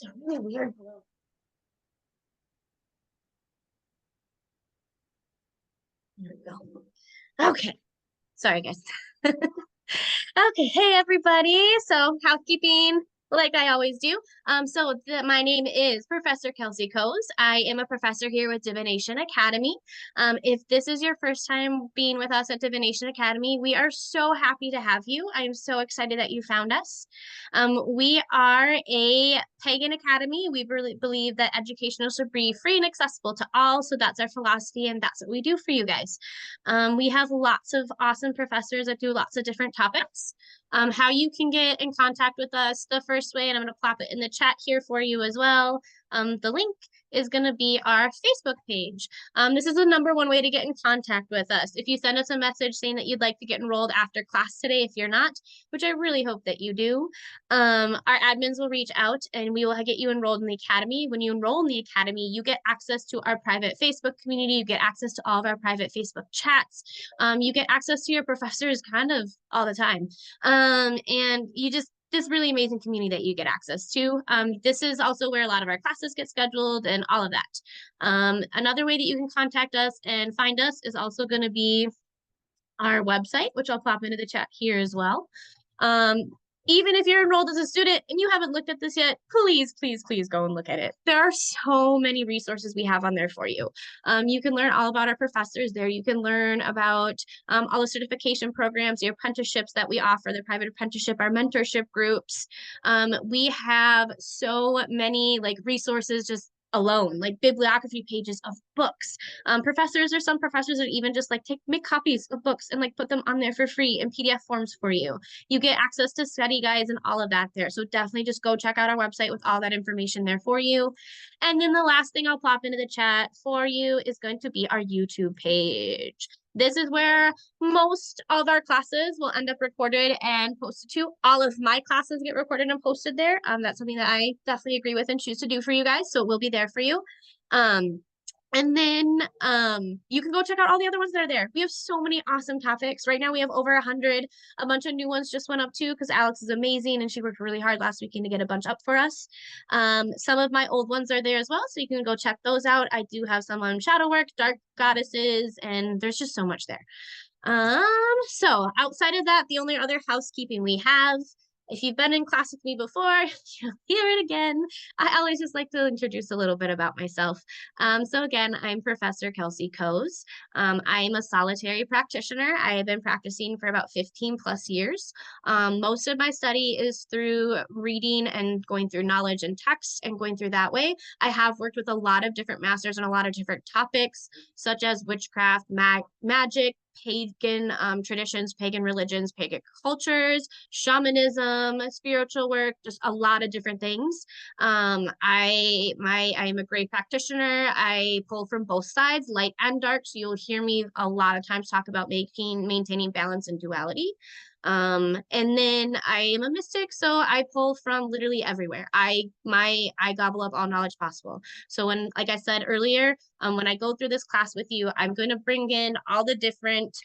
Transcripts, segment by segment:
It's a really weird blue. There we go. Okay. Sorry, guys. Okay, hey everybody. So housekeeping, like I always do. My name is Professor Kelsey Coase. I am a professor here with Divination Academy. If this is your first time being with us at Divination Academy, we are so happy to have you. I am so excited that you found us. We are a pagan academy. We really believe that education should be free and accessible to all. So that's our philosophy, and that's what we do for you guys. We have lots of awesome professors that do lots of different topics. How you can get in contact with us, the first way, and I'm going to plop it in the chat here for you as well. The link is going to be our Facebook page. This is the #1 way to get in contact with us. If you send us a message saying that you'd like to get enrolled after class today, if you're not, which I really hope that you do, our admins will reach out and we will get you enrolled in the academy. When you enroll in the academy, you get access to our private Facebook community. You get access to all of our private Facebook chats. You get access to your professors kind of all the time. And you just, this really amazing community that you get access to. This is also where a lot of our classes get scheduled and all of that. Another way that you can contact us and find us is also going to be our website, which I'll pop into the chat here as well. Even if you're enrolled as a student and you haven't looked at this yet, please, please, please go and look at it. There are so many resources we have on there for you. You can learn all about our professors there. You can learn about all the certification programs, the apprenticeships that we offer, the private apprenticeship, our mentorship groups. We have so many resources just alone, like bibliography pages of books. Some professors are even just make copies of books and put them on there for free in PDF forms for you. You get access to study guides and all of that there. So definitely just go check out our website with all that information there for you. And then the last thing I'll pop into the chat for you is going to be our YouTube page. This is where most of our classes will end up recorded and posted to. All of my classes get recorded and posted there. That's something that I definitely agree with and choose to do for you guys. So it will be there for you. And then you can go check out all the other ones that are there. We have so many awesome topics. Right now we have over 100. A bunch of new ones just went up too because Alex is amazing and she worked really hard last weekend to get a bunch up for us. Some of my old ones are there as well, so you can go check those out. I do have some on shadow work, dark goddesses, and there's just so much there. So outside of that, the only other housekeeping we have, if you've been in class with me before, you'll hear it again. I always just like to introduce a little bit about myself. So again, I'm Professor Kelsey Coase. I am a solitary practitioner. I have been practicing for about 15 plus years. Most of my study is through reading and going through knowledge and text and going through that way. I have worked with a lot of different masters on a lot of different topics, such as witchcraft, magic, pagan traditions, pagan religions, pagan cultures, shamanism, spiritual work, just a lot of different things. I am a great practitioner. I pull from both sides, light and dark. So you'll hear me a lot of times talk about maintaining balance and duality. And then I am a mystic, so I pull from literally everywhere. I gobble up all knowledge possible. So when, like I said earlier, when I go through this class with you, I'm going to bring in all the different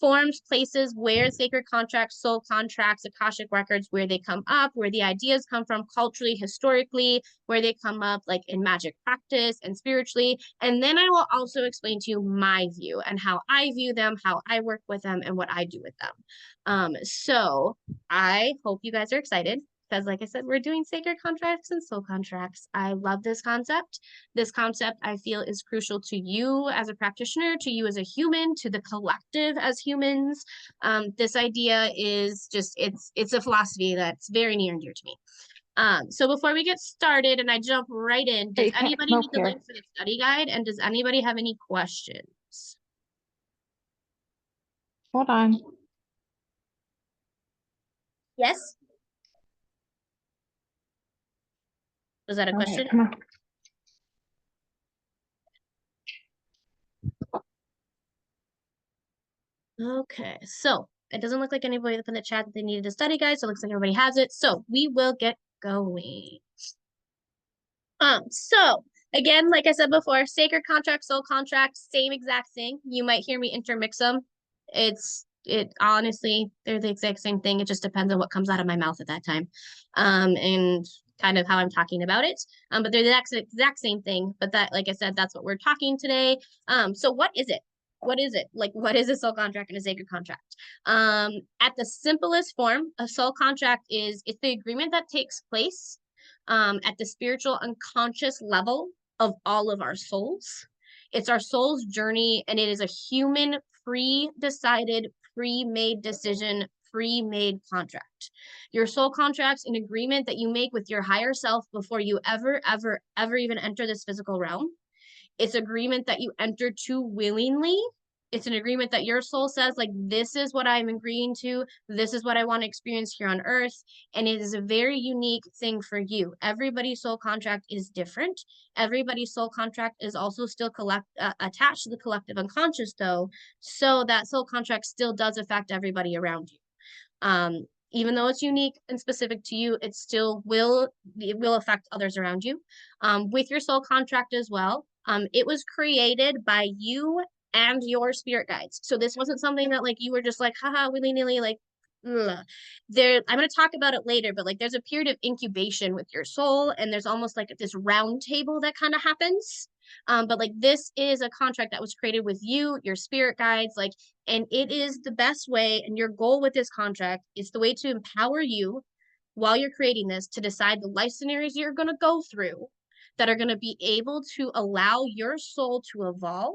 forms, places where sacred contracts, soul contracts, Akashic records, where they come up, where the ideas come from culturally, historically, where they come up in magic practice and spiritually. And then I will also explain to you my view and how I view them, how I work with them, and what I do with them. So I hope you guys are excited. Because like I said, we're doing sacred contracts and soul contracts. I love this concept. This concept I feel is crucial to you as a practitioner, to you as a human, to the collective as humans. This idea is just, it's a philosophy that's very near and dear to me. So before we get started and I jump right in, does anybody need the link for the study guide? And does anybody have any questions? Hold on. Yes? Was that a question? Come on. Okay, so it doesn't look like anybody put in the chat that they needed a study guide, so it looks like everybody has it. So we will get going. So again, like I said before, sacred contract, soul contract, same exact thing. You might hear me intermix them. Honestly, they're the exact same thing. It just depends on what comes out of my mouth at that time. And kind of how I'm talking about it. But they're the exact same thing. But that, like I said, that's what we're talking today. So what is it? What is it? Like, what is a soul contract and a sacred contract? At the simplest form, a soul contract it's the agreement that takes place at the spiritual unconscious level of all of our souls. It's our soul's journey, and it is a human pre-decided, pre-made decision, pre-made contract. Your soul contract's an agreement that you make with your higher self before you ever even enter this physical realm. It's agreement that you enter to willingly. It's an agreement that your soul says, like, this is what I'm agreeing to. This is what I want to experience here on earth. And it is a very unique thing for you. Everybody's soul contract is different. Everybody's soul contract is also still attached to the collective unconscious, though. So that soul contract still does affect everybody around you. Even though it's unique and specific to you, it will affect others around you. With your soul contract as well, it was created by you and your spirit guides. So this wasn't something that like you were just like, haha, willy-nilly, like, ugh. I'm going to talk about it later, but like there's a period of incubation with your soul, and there's almost like this round table that kind of happens. But like this is a contract that was created with you, your spirit guides, like, and it is the best way. And your goal with this contract is the way to empower you while you're creating this to decide the life scenarios you're going to go through that are going to be able to allow your soul to evolve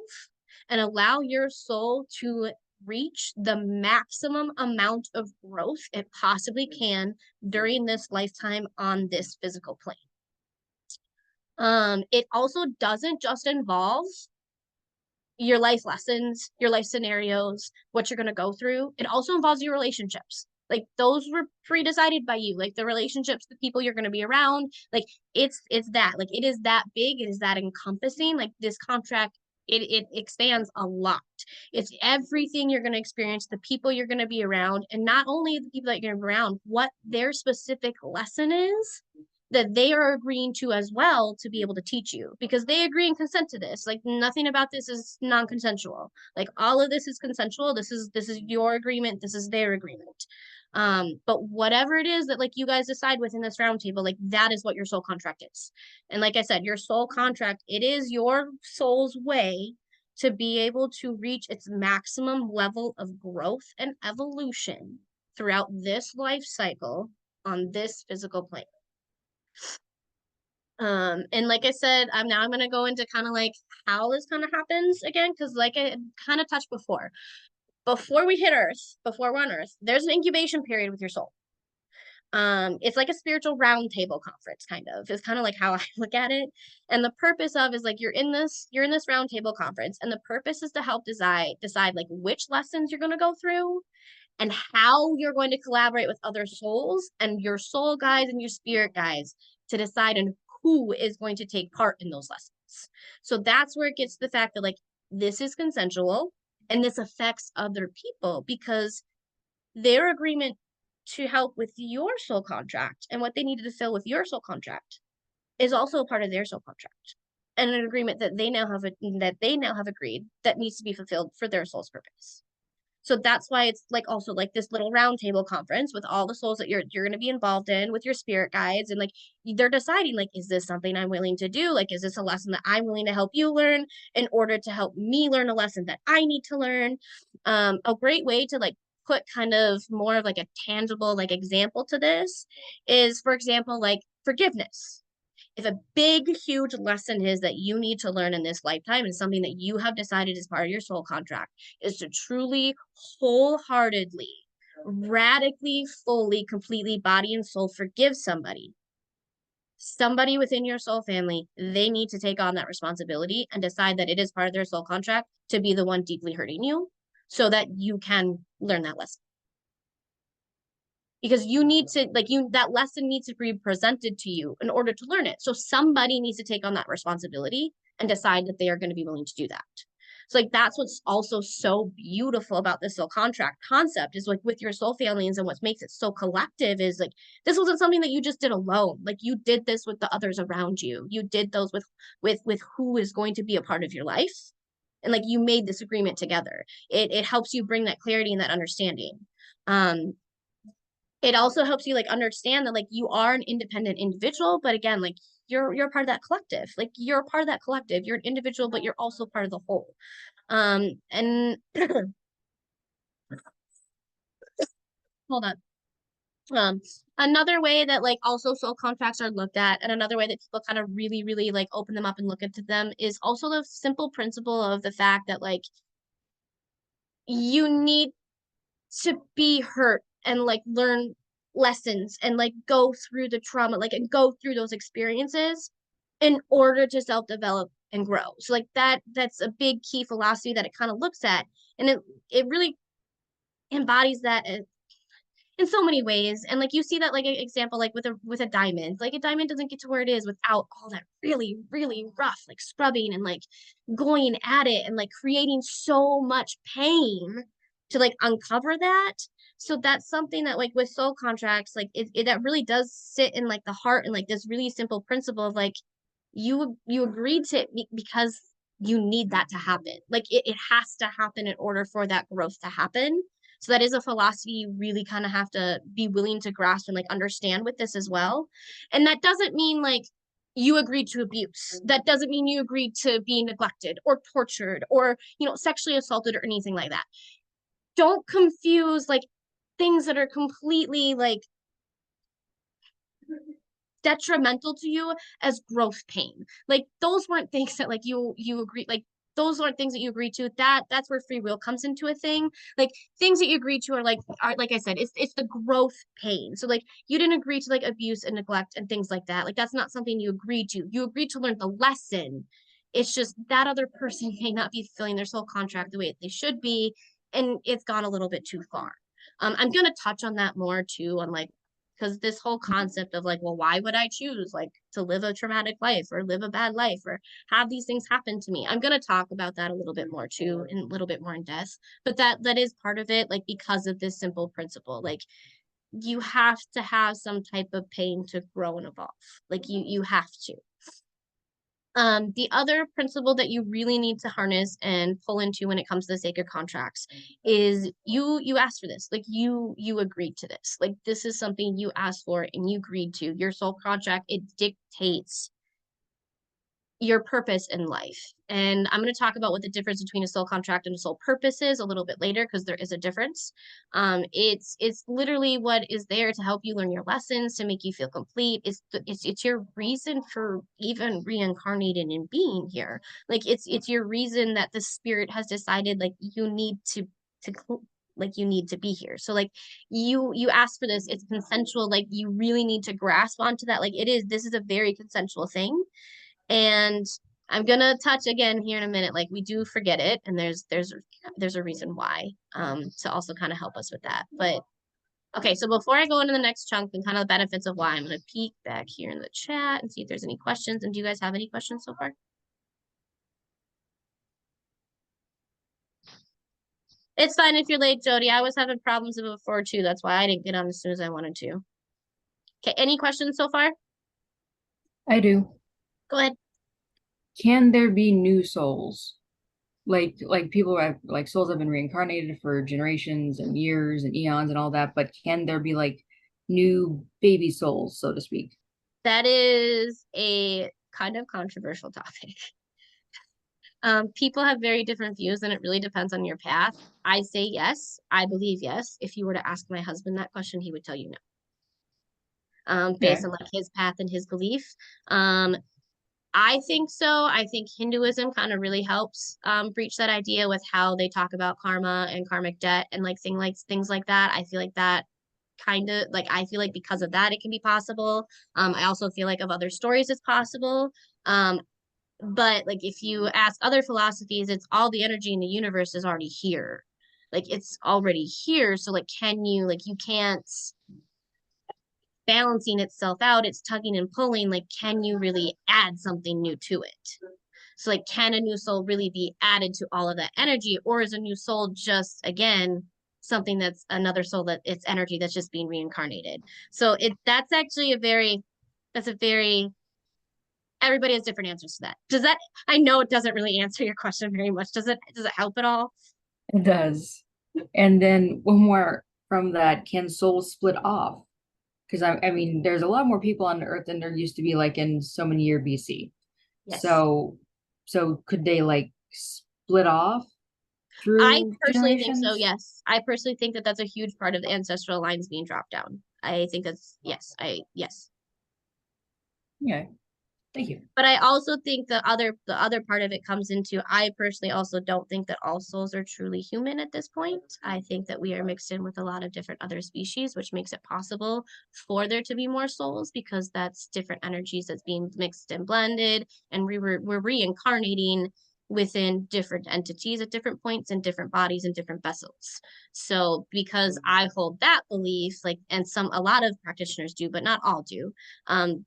and allow your soul to reach the maximum amount of growth it possibly can during this lifetime on this physical plane. It also doesn't just involve your life lessons, your life scenarios, what you're going to go through. It also involves your relationships. Like those were pre-decided by you, like the relationships, the people you're going to be around. Like it's that, like it is that big, it is that encompassing. Like this contract, it expands a lot. It's everything you're going to experience, the people you're going to be around, and not only the people that you're going to be around, what their specific lesson is that they are agreeing to as well to be able to teach you, because they agree and consent to this. Like nothing about this is non-consensual. Like all of this is consensual. This is your agreement. This is their agreement. But whatever it is that like you guys decide within this roundtable, like that is what your soul contract is. And like I said, your soul contract, it is your soul's way to be able to reach its maximum level of growth and evolution throughout this life cycle on this physical plane. And like I said, now I'm gonna go into kind of like how this kind of happens again, because like I kind of touched before we hit Earth, before we're on Earth, there's an incubation period with your soul. It's like a spiritual roundtable conference, kind of. It's kind of like how I look at it. And the purpose of is like you're in this roundtable conference, and the purpose is to help decide like which lessons you're gonna go through and how you're going to collaborate with other souls and your soul guides and your spirit guides to decide on who is going to take part in those lessons. So that's where it gets to the fact that like this is consensual and this affects other people because their agreement to help with your soul contract and what they needed to fill with your soul contract is also a part of their soul contract and an agreement that they now have agreed that needs to be fulfilled for their soul's purpose. So that's why it's like also like this little roundtable conference with all the souls that you're going to be involved in with your spirit guides, and like they're deciding like, is this something I'm willing to do? Like, is this a lesson that I'm willing to help you learn in order to help me learn a lesson that I need to learn? A great way to like put kind of more of like a tangible like example to this is, for example, like forgiveness. If a big, huge lesson is that you need to learn in this lifetime and something that you have decided as part of your soul contract is to truly, wholeheartedly, radically, fully, completely, body and soul forgive somebody within your soul family, they need to take on that responsibility and decide that it is part of their soul contract to be the one deeply hurting you so that you can learn that lesson. Because you need to that lesson needs to be presented to you in order to learn it. So somebody needs to take on that responsibility and decide that they are going to be willing to do that. So like that's what's also so beautiful about this soul contract concept is like with your soul families, and what makes it so collective is like this wasn't something that you just did alone. Like you did this with the others around you. You did those with who is going to be a part of your life. And like you made this agreement together. It helps you bring that clarity and that understanding. it also helps you like understand that like you are an independent individual, but again, like you're part of that collective. Like you're a part of that collective. You're an individual, but you're also part of the whole. And hold on. Um, Another way that like also soul contracts are looked at, and another way that people kind of really, really like open them up and look into them is also the simple principle of the fact that like you need to be hurt and like learn lessons and like go through the trauma, like and go through those experiences in order to self-develop and grow. So like that's a big key philosophy that it kind of looks at. And it really embodies that in so many ways. And like you see that like an example like with a diamond. Like a diamond doesn't get to where it is without all that really, really rough like scrubbing and like going at it and like creating so much pain to like uncover that. So that's something that like with soul contracts, like it that really does sit in like the heart and like this really simple principle of like you agreed to it because you need that to happen. Like it has to happen in order for that growth to happen. So that is a philosophy you really kind of have to be willing to grasp and like understand with this as well. And that doesn't mean like you agreed to abuse. That doesn't mean you agreed to be neglected or tortured or, sexually assaulted or anything like that. Don't confuse like things that are completely like detrimental to you as growth pain. Like those weren't things that like you agree like those aren't things that you agree to. That's where free will comes into a thing. Like things that you agree to are like I said, it's the growth pain. So like you didn't agree to like abuse and neglect and things like that. Like that's not something you agreed to. You agreed to learn the lesson. It's just that other person may not be fulfilling their soul contract the way they should be, and it's gone a little bit too far. I'm gonna touch on that more too, on like because this whole concept of like, well, why would I choose like to live a traumatic life or live a bad life or have these things happen to me? I'm going to talk about that a little bit more too, and a little bit more in depth. But that is part of it, like because of this simple principle. Like you have to have some type of pain to grow and evolve. Like you have to. The other principle that you really need to harness and pull into when it comes to the sacred contracts is you asked for this. Like you agreed to this. Like this is something you asked for and you agreed to. Your soul contract, it dictates your purpose in life. And I'm going to talk about what the difference between a soul contract and a soul purpose is a little bit later because there is a difference. It's literally what is there to help you learn your lessons, to make you feel complete. It's your reason for even reincarnating and being here. Like it's your reason that the spirit has decided like you need to like you need to be here. So like you ask for this, it's consensual. Like you really need to grasp onto that. Like this is a very consensual thing. And I'm gonna touch again here in a minute. Like we do forget it, and there's a reason why. To also kind of help us with that. But okay, so before I go into the next chunk and kind of the benefits of why, I'm gonna peek back here in the chat and see if there's any questions. And do you guys have any questions so far? It's fine if you're late, Jody. I was having problems with it before too. That's why I didn't get on as soon as I wanted to. Okay, any questions so far? I do. Go ahead. Can there be new souls? Like people have like souls have been reincarnated for generations and years and eons and all that, but can there be like new baby souls, so to speak? That is a kind of controversial topic. People have very different views, and it really depends on your path. I say yes. I believe yes. If you were to ask my husband that question, he would tell you no. Based Okay. on like his path and his belief. I think so. I think Hinduism kind of really helps breach that idea with how they talk about karma and karmic debt and like things like that. I feel like that kind of like I feel like because of that it can be possible. I also feel like of other stories it's possible. Um, but like if you ask other philosophies, it's all the energy in the universe is already here. Like it's already here. So like can you like you can't balancing itself out, it's tugging and pulling, like can you really add something new to it? So like can a new soul really be added to all of that energy? Or is a new soul just again something that's another soul that it's energy that's just being reincarnated? So that's actually that's a very everybody has different answers to that. Does that I know it doesn't really answer your question very much. Does it help at all? It does. And then one more. from that, can souls split off? Because I mean, there's a lot more people on Earth than there used to be, like in so many year BC. Yes. So, so could they like split off I through personally think so, generations? yes. I personally think that that's a huge part of the ancestral lines being dropped down. I think that's yes, yes. Yeah, thank you. But I also think the other part of it comes into I personally also don't think that all souls are truly human at this point. I think that we are mixed in with a lot of different other species, which makes it possible for there to be more souls because that's different energies that's being mixed and blended, and we're reincarnating within different entities at different points in different bodies and different vessels. So because I hold that belief, like and a lot of practitioners do, but not all do,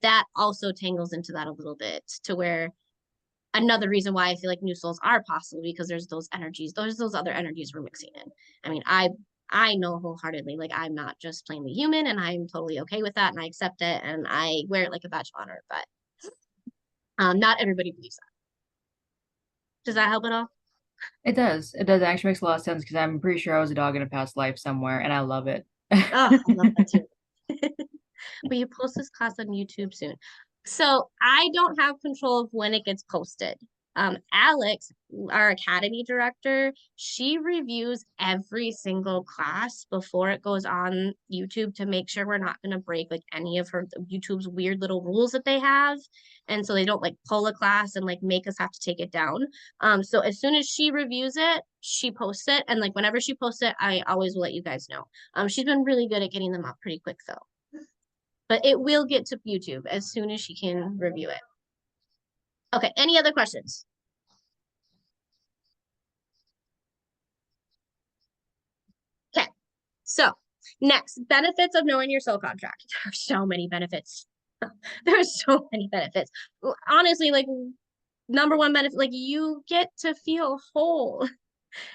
that also tangles into that a little bit to where another reason why I feel like new souls are possible because there's those energies, there's those other energies we're mixing in. I mean, I know wholeheartedly like I'm not just plainly human and I'm totally okay with that and I accept it and I wear it like a badge of honor, but not everybody believes that. Does that help at all? It does. It does. It actually makes a lot of sense because I'm pretty sure I was a dog in a past life somewhere, and I love it. Oh, I love that too. But you post this class on YouTube soon. So I don't have control of when it gets posted. Alex, our academy director, she reviews every single class before it goes on YouTube to make sure we're not going to break like any of her YouTube's weird little rules that they have. And so they don't like pull a class and like make us have to take it down. So as soon as she reviews it, she posts it. And like whenever she posts it, I always will let you guys know. She's been really good at getting them up pretty quick though, but it will get to YouTube as soon as she can review it. Okay, any other questions? Okay, so next, benefits of knowing your soul contract. There are so many benefits. There are so many benefits. Honestly, like number one benefit, like you get to feel whole.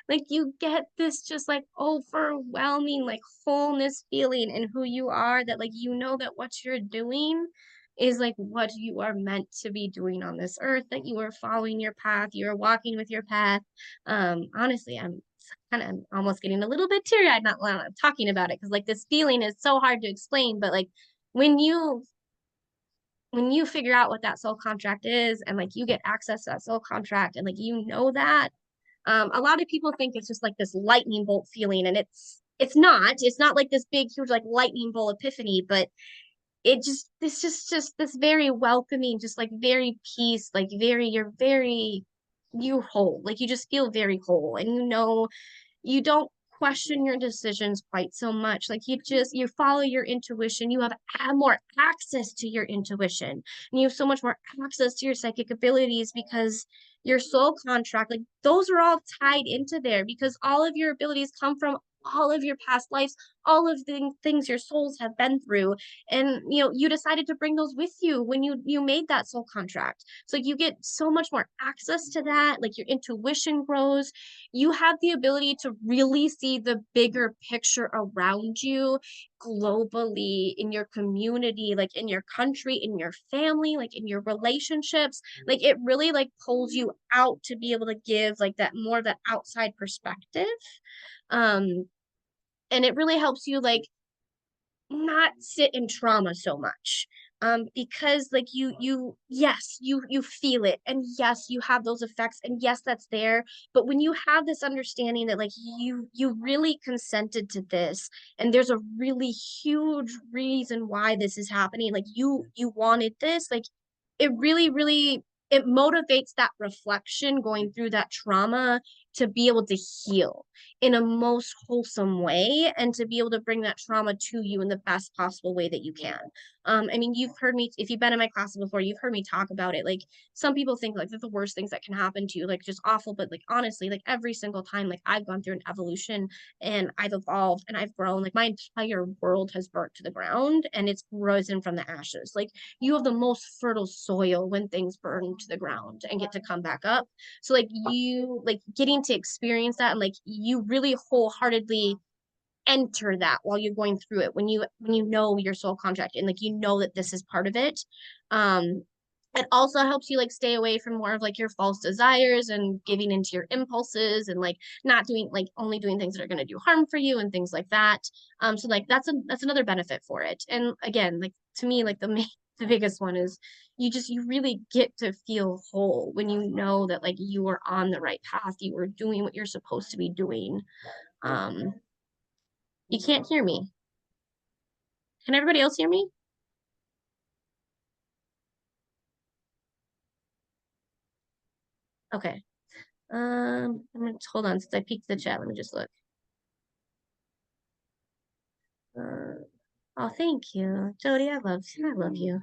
Like you get this just like overwhelming like wholeness feeling in who you are that like you know that what you're doing is like what you are meant to be doing on this earth, that you are following your path, you are walking with your path. Honestly, I'm kind of almost getting a little bit teary-eyed not when I'm talking about it because like this feeling is so hard to explain, but like when you when you figure out what that soul contract is and like you get access to that soul contract and like you know that a lot of people think it's just like this lightning bolt feeling, and it's not. It's not like this big, huge, like lightning bolt epiphany, but it just this very welcoming, just like very peace, like you whole, like you just feel very whole, and you know you don't question your decisions quite so much. Like you follow your intuition. You have more access to your intuition, and you have so much more access to your psychic abilities because your soul contract, like those are all tied into there because all of your abilities come from all of your past lives, all of the things your souls have been through, and you decided to bring those with you when you made that soul contract. So you get so much more access to that, like your intuition grows, you have the ability to really see the bigger picture around you globally, in your community, like in your country, in your family, like in your relationships. Like it really like pulls you out to be able to give like that more of that outside perspective. um and it really helps you like not sit in trauma so much, because like yes, you feel it, and yes, you have those effects, and yes, that's there. But when you have this understanding that like you really consented to this, and there's a really huge reason why this is happening, like you wanted this, like it really it motivates that reflection going through that trauma to be able to heal in a most wholesome way and to be able to bring that trauma to you in the best possible way that you can. I mean, you've heard me, if you've been in my classes before, you've heard me talk about it. Like some people think like they're the worst things that can happen to you, like just awful. But like honestly, like every single time, like I've gone through an evolution and I've evolved and I've grown, like my entire world has burnt to the ground and it's risen from the ashes. Like you have the most fertile soil when things burn to the ground and get to come back up. So like you like getting to experience that and like you really wholeheartedly enter that while you're going through it when you know your soul contract and like you know that this is part of it. um It also helps you like stay away from more of like your false desires and giving into your impulses and like not doing like only doing things that are going to do harm for you and things like that. So like that's another benefit for it. And again, like to me, like the biggest one is you really get to feel whole when you know that like you are on the right path, you are doing what you're supposed to be doing. Um, you can't hear me. Can everybody else hear me? Okay. I'm gonna hold on since I peeked the chat. Let me just look. Uh, oh, thank you, Jody. I love you.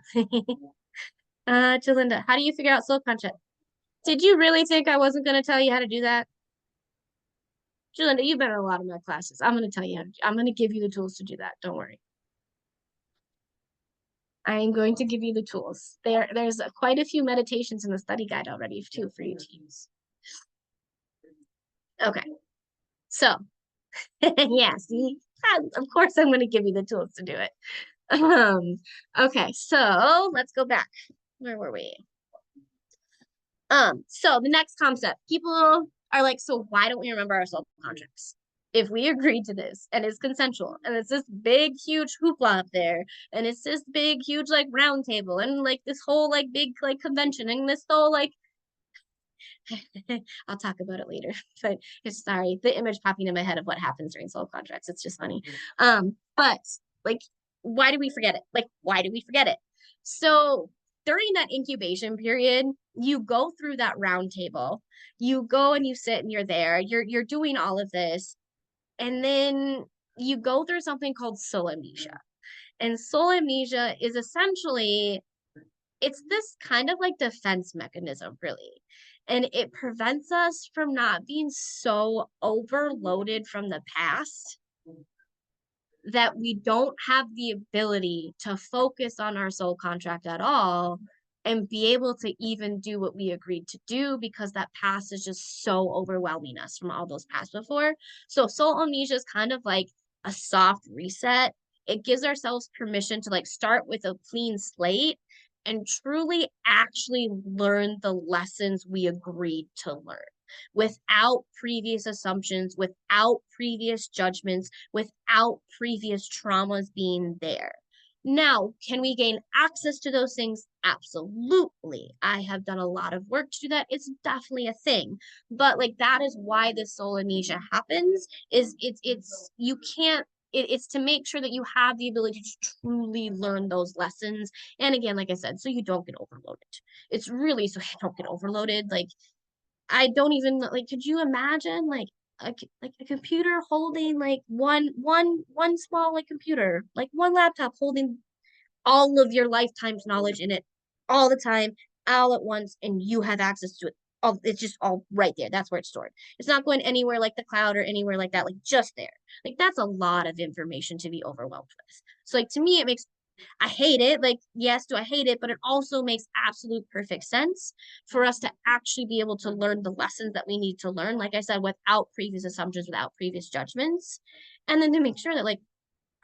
Jalinda, how do you figure out soul contract? Did you really think I wasn't gonna tell you how to do that? Jalinda, you've been in a lot of my classes. I'm gonna tell you I'm gonna give you the tools to do that. Don't worry. I am going to give you the tools. There's quite a few meditations in the study guide already too for you to use. Okay, so yeah, see, of course I'm going to give you the tools to do it. Okay, so let's go back. Where were we? So the next concept, people are like, so why don't we remember our soul contracts? If we agreed to this and it's consensual and it's this big, huge hoopla up there, and it's this big, huge like round table and like this whole like big like convention and this whole like I'll talk about it later, but it's sorry, the image popping in my head of what happens during soul contracts. It's just funny. But like, why do we forget it? Like, why do we forget it? So during that incubation period, you go through that round table, you go and you sit and you're there, you're doing all of this, and then you go through something called soul amnesia. And soul amnesia is essentially it's this kind of like defense mechanism, really. And it prevents us from not being so overloaded from the past that we don't have the ability to focus on our soul contract at all and be able to even do what we agreed to do because that past is just so overwhelming us from all those past before. So soul amnesia is kind of like a soft reset. It gives ourselves permission to like start with a clean slate and truly actually learn the lessons we agreed to learn without previous assumptions, without previous judgments, without previous traumas being there. Now, can we gain access to those things? Absolutely. I have done a lot of work to do that. It's definitely a thing. But like that is why this soul amnesia happens is it's you can't it's to make sure that you have the ability to truly learn those lessons. And again, like I said, so you don't get overloaded. It's really so you don't get overloaded. Like I don't even like. Could you imagine like a computer holding like one small like computer, like one laptop holding all of your lifetime's knowledge in it all the time, all at once, and you have access to it. All it's just all right there. That's where it's stored. It's not going anywhere like the cloud or anywhere like that. Like just there. Like that's a lot of information to be overwhelmed with. So like to me, it makes I hate it. Like, yes, do I hate it? But it also makes absolute perfect sense for us to actually be able to learn the lessons that we need to learn, like I said, without previous assumptions, without previous judgments. And then to make sure that, like,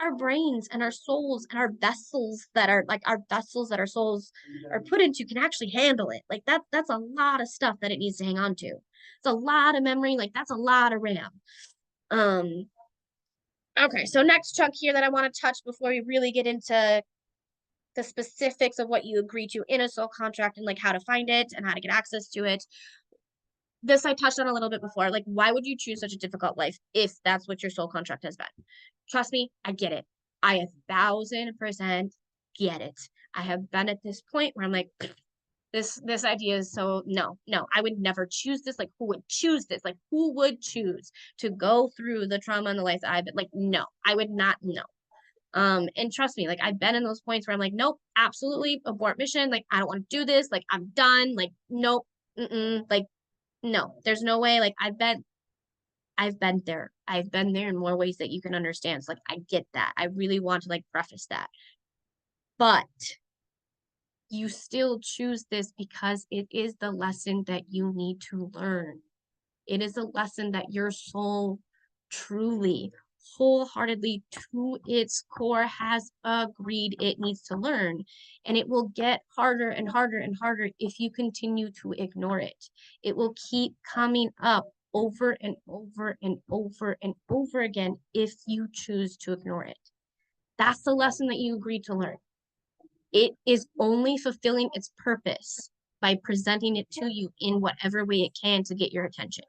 our brains and our souls and our vessels that are like our vessels that our souls are put into can actually handle it. Like that's a lot of stuff that it needs to hang on to. It's a lot of memory, like that's a lot of RAM. Um, okay, so next chunk here that I want to touch before we really get into the specifics of what you agree to in a soul contract and like how to find it and how to get access to it. This I touched on a little bit before. Like, why would you choose such a difficult life if that's what your soul contract has been? Trust me, I get it. I 1,000% get it. I have been at this point where I'm like, this idea is so no, I would never choose this. Like, who would choose this? Like, who would choose to go through the trauma and the life that I've been like, no, I would not, no. And trust me, like I've been in those points where I'm like, nope, absolutely abort mission. Like, I don't want to do this. Like, I'm done. Like, nope, like, no, there's no way. Like, I've been there. I've been there in more ways that you can understand. So, like, I get that. I really want to like preface that, but you still choose this because it is the lesson that you need to learn. It is a lesson that your soul truly wholeheartedly to its core has agreed it needs to learn. And it will get harder and harder and harder if you continue to ignore it. It will keep coming up over and over and over and over again if you choose to ignore it. That's the lesson that you agreed to learn. It is only fulfilling its purpose by presenting it to you in whatever way it can to get your attention.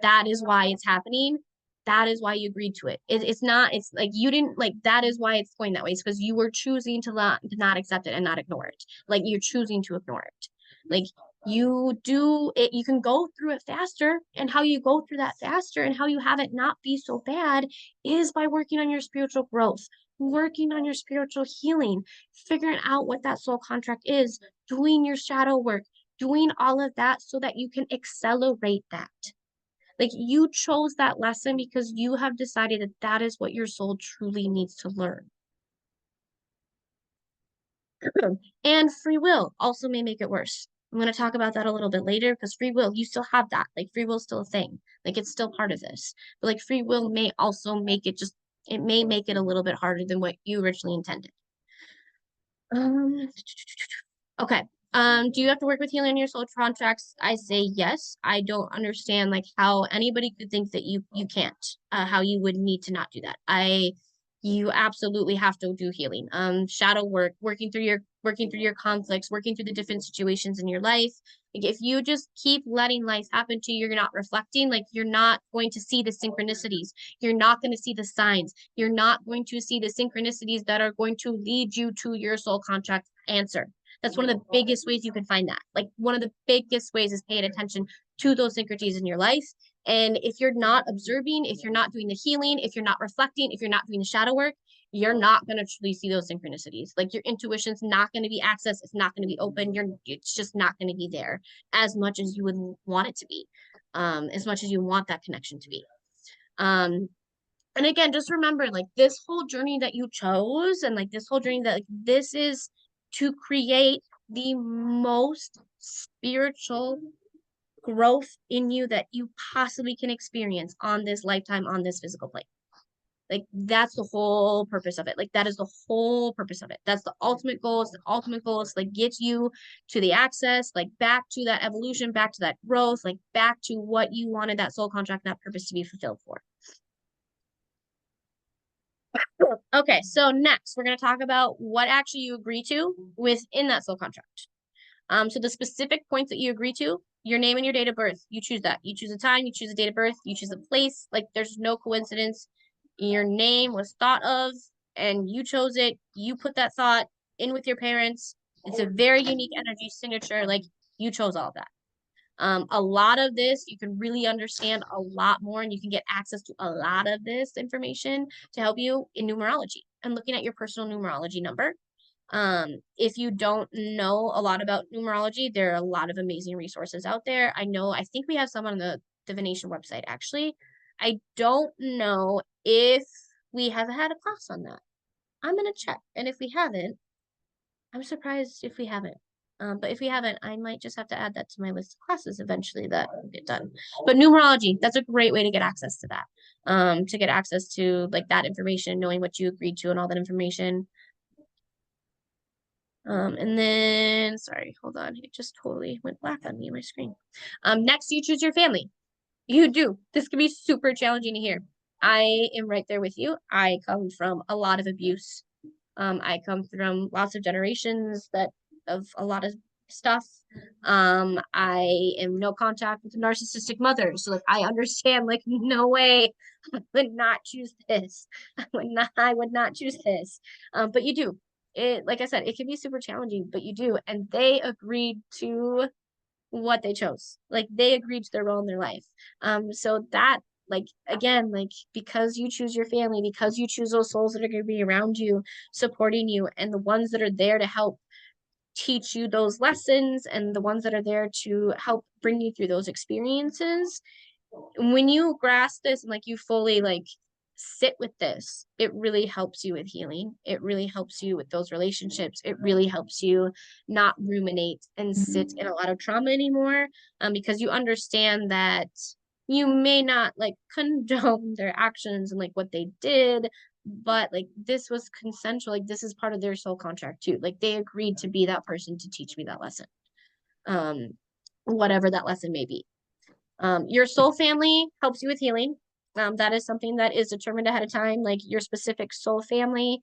That is why it's happening. That is why you agreed to it. It's not, it's like you didn't, like, that is why it's going that way. It's because you were choosing to not accept it and not ignore it. Like, you're choosing to ignore it. Like, you do it, you can go through it faster. And how you go through that faster and how you have it not be so bad is by working on your spiritual growth, working on your spiritual healing, figuring out what that soul contract is, doing your shadow work, doing all of that so that you can accelerate that. Like, you chose that lesson because you have decided that that is what your soul truly needs to learn. And free will also may make it worse. I'm going to talk about that a little bit later because free will, you still have that. Like, free will is still a thing. Like, it's still part of this. But like, free will may also make it just, it may make it a little bit harder than what you originally intended. Okay. Do you have to work with healing on your soul contracts? I say yes. I don't understand like how anybody could think that you can't, how you would need to not do that. You absolutely have to do healing. Shadow work, working through your conflicts, working through the different situations in your life. Like, if you just keep letting life happen to you, you're not reflecting, like, you're not going to see the synchronicities. You're not going to see the signs. You're not going to see the synchronicities that are going to lead you to your soul contract answer. That's one of the biggest ways you can find that. Like, one of the biggest ways is paying attention to those synchronicities in your life. And if you're not observing, if you're not doing the healing, if you're not reflecting, if you're not doing the shadow work, you're not going to truly see those synchronicities. Like, your intuition's not going to be accessed. It's not going to be open. It's just not going to be there as much as you would want it to be, as much as you want that connection to be. And again, just remember, like, this whole journey that you chose and like this whole journey that, like, this is to create the most spiritual growth in you that you possibly can experience on this lifetime, on this physical plane. Like, that's the whole purpose of it. Like, that is the whole purpose of it. That's the ultimate goal. It's the ultimate goal is like get you to the access, like back to that evolution, back to that growth, like back to what you wanted that soul contract, that purpose to be fulfilled for. Okay, so next we're going to talk about what actually you agree to within that soul contract. So the specific points that you agree to, your name and your date of birth, you choose that. You choose a time, you choose a date of birth, you choose a place. Like, there's no coincidence. Your name was thought of and you chose it. You put that thought in with your parents. It's a very unique energy signature. Like, you chose all of that. A lot of this you can really understand a lot more, and you can get access to a lot of this information to help you in numerology and looking at your personal numerology number. If you don't know a lot about numerology, there are a lot of amazing resources out there. I think we have some on the divination website actually. I don't know if we have had a class on that. I'm gonna check, and if we haven't, I'm surprised if we haven't. But if we haven't, I might just have to add that to my list of classes eventually that will get done. But numerology, that's a great way to get access to that. To get access to like that information, knowing what you agreed to and all that information. And then, sorry, hold on. It just totally went black on me, my screen. Next, you choose your family. You do. This can be super challenging to hear. I am right there with you. I come from a lot of abuse. I come from lots of generations of a lot of stuff. I am no contact with a narcissistic mother. So like, I understand, like, no way I would not choose this. I would not choose this. But you do. It, like I said, it can be super challenging, but you do. And they agreed to what they chose. Like, they agreed to their role in their life. So that, like, again, like, because you choose your family, because you choose those souls that are going to be around you, supporting you, and the ones that are there to help teach you those lessons, and the ones that are there to help bring you through those experiences, when you grasp this and like you fully like sit with this, it really helps you with healing. It really helps you with those relationships. It really helps you not ruminate and sit in a lot of trauma anymore, because you understand that you may not like condone their actions and like what they did, but like this was consensual. Like this is part of their soul contract too. Like they agreed to be that person to teach me that lesson. Um, whatever that lesson may be. Your soul family helps you with healing. That is something that is determined ahead of time, like your specific soul family,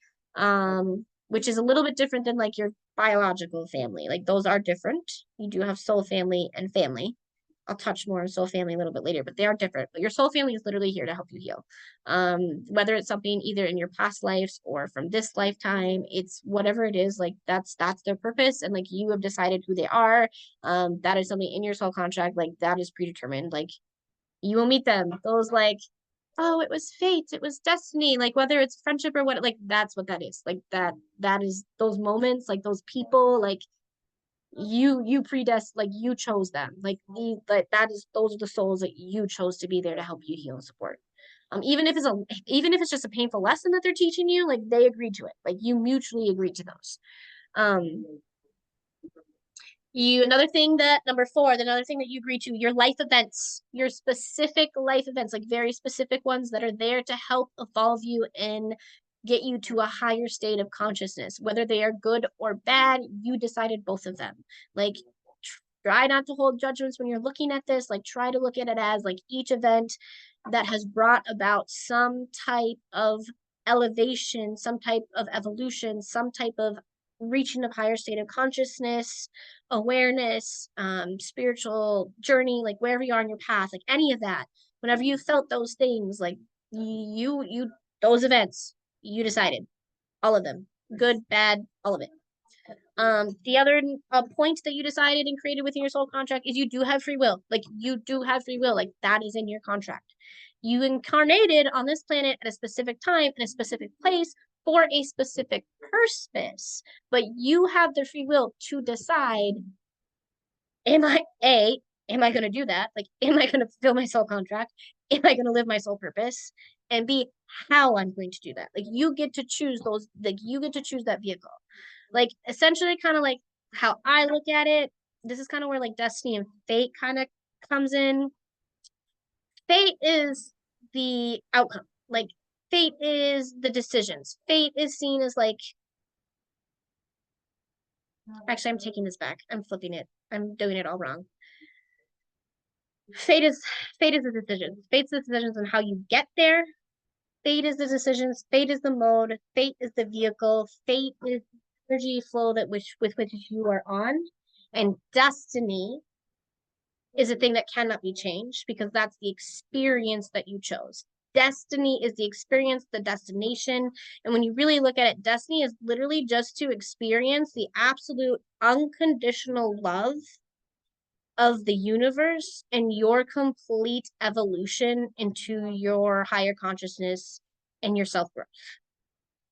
which is a little bit different than like your biological family. Like those are different. You do have soul family and family. I'll touch more on soul family a little bit later, but they are different. But your soul family is literally here to help you heal. Whether it's something either in your past lives or from this lifetime, it's whatever it is, like that's their purpose. And like you have decided who they are. That is something in your soul contract, like that is predetermined. Like you will meet them. Those like, oh, it was fate, it was destiny, like whether it's friendship or what, like that's what that is. Like that is those moments, like those people, like you predestined, like you chose them, like that is those are the souls that you chose to be there to help you heal and support. Even if it's just a painful lesson that they're teaching you, like they agreed to it, like you mutually agreed to those. um Another thing that number four, another thing that you agree to, your life events, your specific life events, like very specific ones that are there to help evolve you and get you to a higher state of consciousness, whether they are good or bad. You decided both of them. Like try not to hold judgments when you're looking at this. Like try to look at it as like each event that has brought about some type of elevation, some type of evolution, some type of reaching a higher state of consciousness, awareness, spiritual journey, like wherever you are in your path, like any of that, whenever you felt those things, like those events, you decided all of them, good, bad, all of it. The other point that you decided and created within your soul contract is you do have free will. Like you do have free will. Like that is in your contract. You incarnated on this planet at a specific time in a specific place for a specific purpose, but you have the free will to decide, am I going to do that? Like, am I going to fulfill my soul contract? Am I going to live my soul purpose? And B, how I'm going to do that. Like, you get to choose those, like, you get to choose that vehicle. Like, essentially, kind of like how I look at it, this is kind of where like destiny and fate kind of comes in. Fate is the outcome. Like, fate is the decisions. Fate is seen as like, actually, I'm taking this back. I'm flipping it. I'm doing it all wrong. Fate is fate is the decisions. Fate's the decisions on how you get there. Fate is the decisions. Fate is the mode. Fate is the vehicle. Fate is the energy flow that with which you are on. And destiny is a thing that cannot be changed because that's the experience that you chose. Destiny is the experience, the destination. And when you really look at it, destiny is literally just to experience the absolute unconditional love of the universe and your complete evolution into your higher consciousness and your self growth.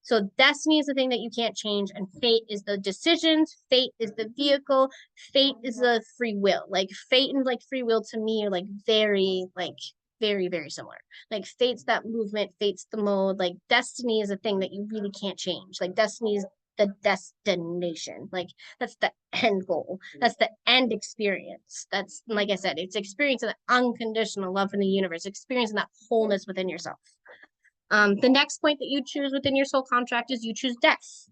So, destiny is the thing that you can't change, and fate is the decisions, fate is the vehicle, fate is the free will. Like, fate and like free will to me are like very, very similar. Like, fate's that movement, fate's the mode. Like, destiny is a thing that you really can't change. Like, destiny is the destination. Like that's the end goal. That's the end experience. That's like I said, it's experiencing that unconditional love in the universe, experiencing that wholeness within yourself. The next point that you choose within your soul contract is you choose death.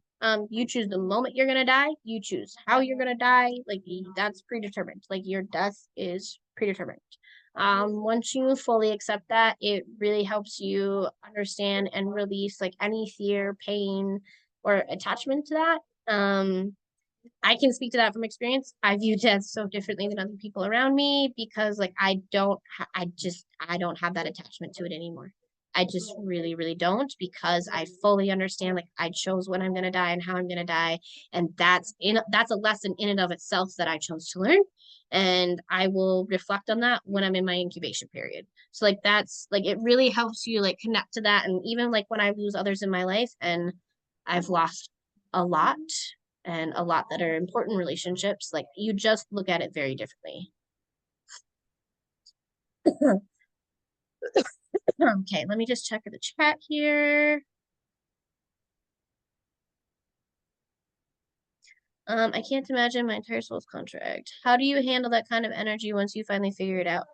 You choose the moment you're gonna die. You choose how you're gonna die. Like that's predetermined. Like your death is predetermined. Once you fully accept that, it really helps you understand and release like any fear, pain, or attachment to that. I can speak to that from experience. I view death so differently than other people around me because like I don't have that attachment to it anymore. I just really, really don't because I fully understand like I chose when I'm gonna die and how I'm gonna die. And that's a lesson in and of itself that I chose to learn. And I will reflect on that when I'm in my incubation period. So like that's like it really helps you like connect to that. And even like when I lose others in my life and I've lost a lot and a lot that are important relationships, like you just look at it very differently. Okay, let me just check the chat here. I can't imagine my entire soul's contract. How do you handle that kind of energy once you finally figure it out?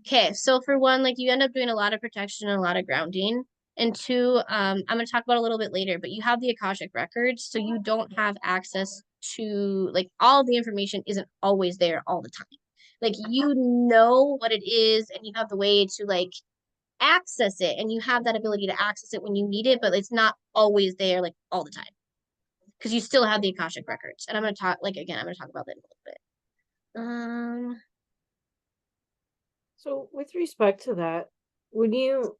Okay, so for one, like you end up doing a lot of protection and a lot of grounding. And two, I'm going to talk about a little bit later, but you have the Akashic records, so you don't have access to like all the information isn't always there all the time. Like you know what it is, and you have the way to like access it, and you have that ability to access it when you need it, but it's not always there like all the time because you still have the Akashic records. And I'm going to talk like again, I'm going to talk about that in a little bit. So with respect to that, when you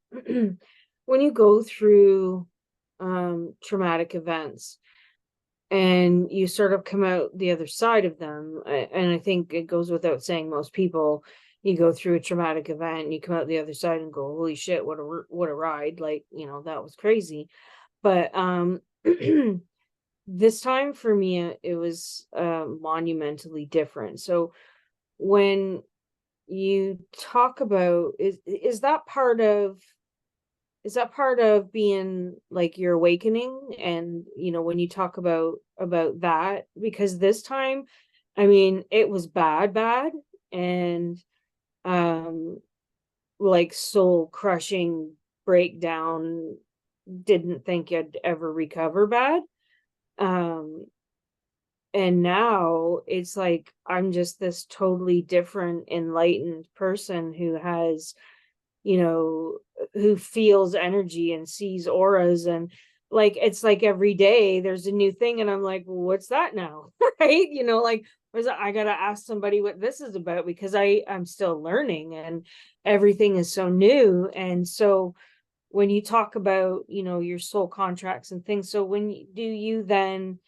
when you go through traumatic events and you sort of come out the other side of them, and I think it goes without saying, most people, you go through a traumatic event and you come out the other side and go, holy shit, what a ride, like, you know, that was crazy. But this time for me, it was monumentally different. So when you talk about, is that part of, being like your awakening? And you know, when you talk about that, because this time, I mean, it was bad, and um like soul crushing breakdown, didn't think you'd ever recover bad. um and now it's like I'm just this totally different enlightened person who has, you know, who feels energy and sees auras, and like it's like every day there's a new thing and I'm like, well, what's that now? Right, you know, like, was I gotta ask somebody what this is about, because I'm still learning and everything is so new. And so when you talk about, you know, your soul contracts and things, so when do you then,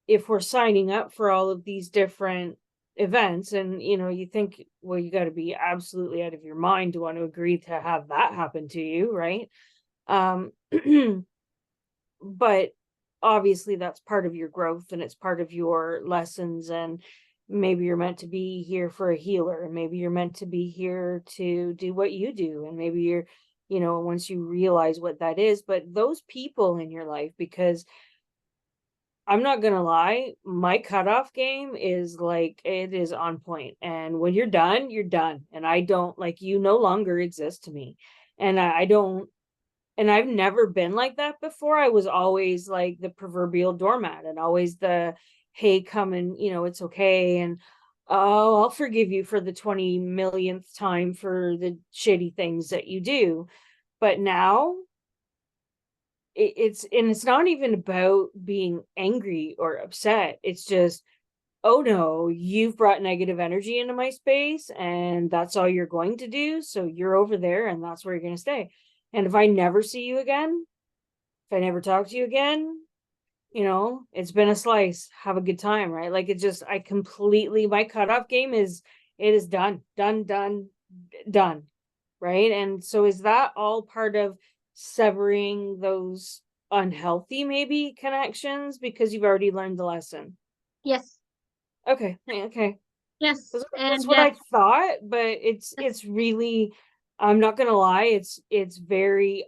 if we're signing up for all of these different events, and you know, you think, well, you got to be absolutely out of your mind to want to agree to have that happen to you, right? um but obviously that's part of your growth and it's part of your lessons, and maybe you're meant to be here for a healer, and maybe you're meant to be here to do what you do, and maybe you're, you know, once you realize what that is. But those people in your life, because I'm not gonna lie, my cutoff game is like, it is on point. And when you're done, you're done. And I don't, like, you no longer exist to me. And I don't, and I've never been like that before. I was always like the proverbial doormat, and always the, hey, come and, you know, it's okay. And oh, I'll forgive you for the 20 millionth time for the shitty things that you do. But now it's, and it's not even about being angry or upset. It's just, oh no, you've brought negative energy into my space and that's all you're going to do. So you're over there and that's where you're going to stay. And if I never see you again, if I never talk to you again, you know, it's been a slice. Have a good time, right? Like, it just, I completely, my cutoff game is, it is done, done. Right. And so is that all part of severing those unhealthy maybe connections because you've already learned the lesson? Yes, Okay. Okay. yes, That's and what yes, I thought, but yes, it's really, I'm not gonna lie, it's very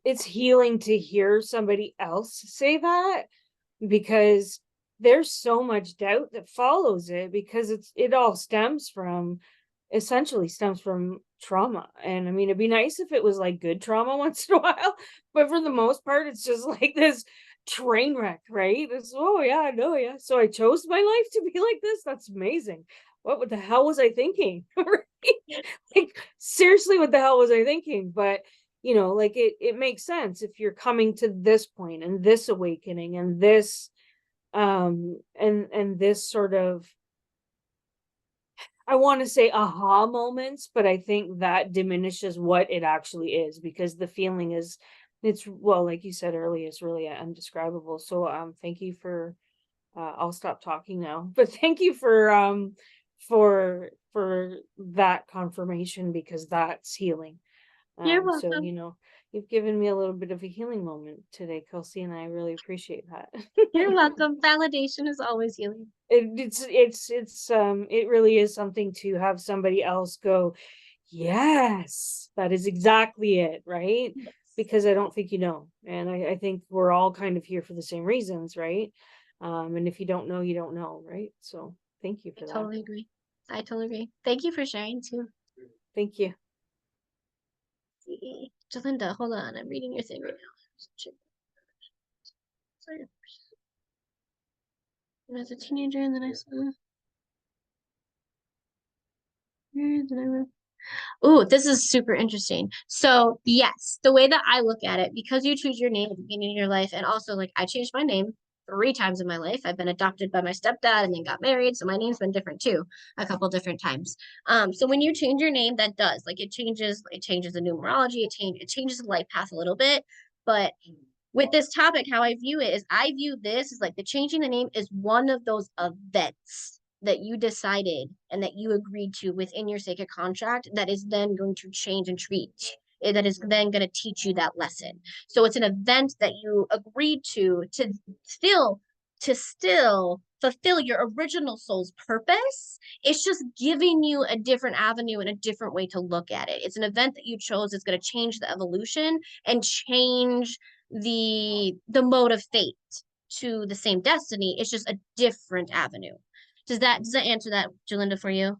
it's healing to hear somebody else say that, because there's so much doubt that follows it, because it all stems from, essentially stems from trauma. And I mean, it'd be nice if it was like good trauma once in a while, but for the most part it's just like this train wreck, right? It's, oh yeah, I know, yeah, so I chose my life to be like this. That's amazing. What the hell was I thinking? Right? Like, seriously, what the hell was I thinking? But you know, like, it makes sense if you're coming to this point and this awakening and this and this sort of, I want to say aha moments, but I think that diminishes what it actually is, because the feeling is, it's, well, like you said earlier, it's really undescribable. So thank you for, I'll stop talking now, but thank you for that confirmation, because that's healing. you're So, welcome. you know, you've given me a little bit of a healing moment today, Kelsey, and I really appreciate that. You're welcome. Validation is always healing. It really is something to have somebody else go, yes, that is exactly it, right? Yes. Because I don't think you know. And I think we're all kind of here for the same reasons, right? And if you don't know, you don't know, right? So Thank you I for that. totally agree. I totally agree. Thank you for sharing too. Thank you. See, Jalinda, hold on. I'm reading your thing right now. Sorry. When I was a teenager, and then I saw. Ooh, this is super interesting. So, yes, the way that I look at it, because you choose your name at the beginning of your life, and also like I changed my name 3 times in my life. I've been adopted by my stepdad and then got married, so my name's been different too, a couple different times. So when you change your name, that does like it changes the numerology, it changes the life path a little bit. But with this topic, how I view it is I view this as like the changing the name is one of those events that you decided and that you agreed to within your sacred contract that is then going to change and treat that is then going to teach you that lesson. So it's an event that you agreed to still fulfill your original soul's purpose. It's just giving you a different avenue and a different way to look at it. It's an event that you chose. It's going to change the evolution and change the mode of fate to the same destiny. It's just a different avenue. Does that answer that, Jalinda, for you?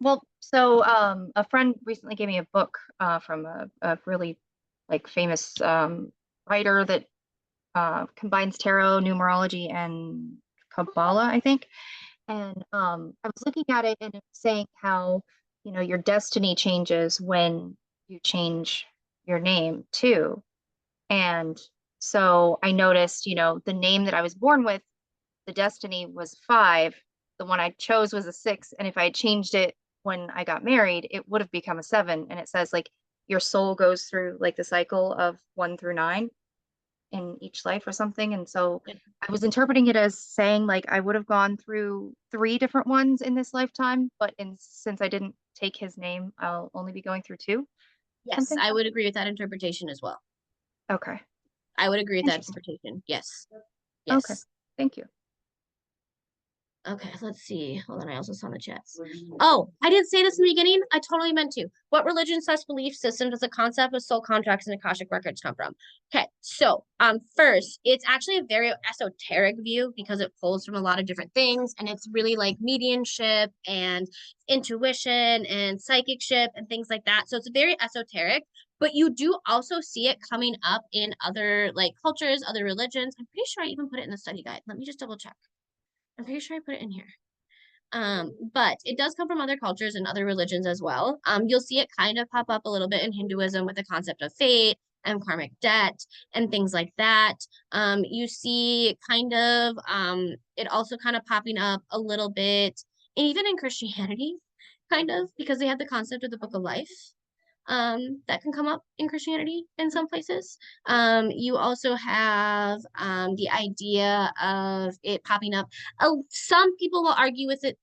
Well, so a friend recently gave me a book from a really like famous writer that combines tarot, numerology, and Kabbalah, I think. And I was looking at it and it was saying how, your destiny changes when you change your name too. And so I noticed, the name that I was born with, the destiny was 5. The one I chose was a 6. And if I had changed it when I got married, it would have become a 7. And it says like your soul goes through like the cycle of 1 through 9 in each life or something. And so I was interpreting it as saying like I would have gone through 3 different ones in this lifetime, but since I didn't take his name, I'll only be going through 2. Yes, Something. I would agree with that interpretation as well. Okay. I would agree with that Interesting. interpretation. Yes. Okay. Yes. Thank you. Okay, let's see. Hold on, I also saw in the chats. Oh, I didn't say this in the beginning. I totally meant to. What religion / belief system does the concept of soul contracts and Akashic records come from? Okay, so first, it's actually a very esoteric view because it pulls from a lot of different things, and it's really like mediumship and intuition and psychicship and things like that. So it's very esoteric, but you do also see it coming up in other like cultures, other religions. I'm pretty sure I even put it in the study guide. Let me just double check. I'm pretty sure I put it in here. But it does come from other cultures and other religions as well. You'll see it kind of pop up a little bit in Hinduism with the concept of fate and karmic debt and things like that. You see it also kind of popping up a little bit, and even in Christianity, kind of, because they have the concept of the book of life that can come up in Christianity in some places. You also have the idea of it popping up. Some people will argue with it.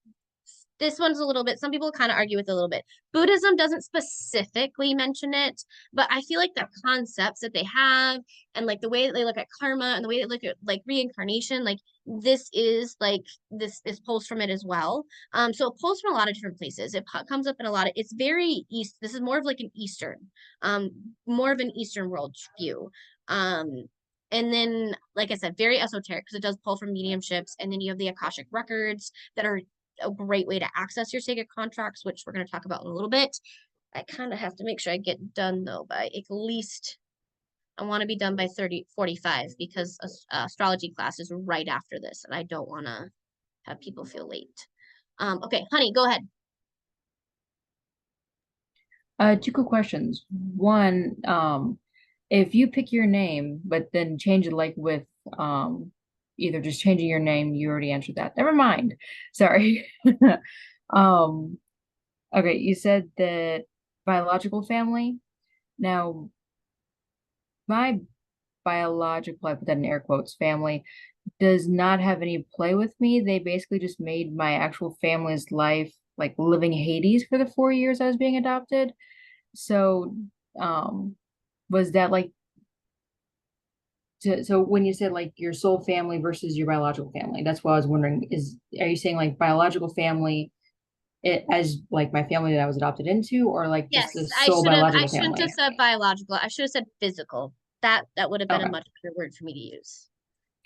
This one's a little bit, some people kind of argue with it a little bit. Buddhism doesn't specifically mention it, but I feel like the concepts that they have and like the way that they look at karma and the way they look at like reincarnation, like this pulls from it as well. So it pulls from a lot of different places. It comes up in a lot of, it's very east. This is more of like an more of an Eastern world view. And then, like I said, very esoteric because it does pull from mediumships. And then you have the Akashic records that are a great way to access your sacred contracts, which we're going to talk about in a little bit. I kind of have to make sure I get done though by at least, I want to be done by 30:45 because astrology class is right after this and I don't want to have people feel late. Okay, honey, go ahead. 2 quick questions. One, if you pick your name, but then change it like with either just changing your name, you already answered that. Never mind. Sorry. Okay, you said that biological family. Now, my biological, I put that in air quotes, family does not have any play with me. They basically just made my actual family's life like living Hades for the 4 years I was being adopted. So, was that like, so when you said like your soul family versus your biological family, that's what I was wondering, are you saying like biological family it as like my family that I was adopted into, or like just Yes, the I soul I biological shouldn't have family? said biological. I should have said physical. That would have been a Okay. much better word for me to use.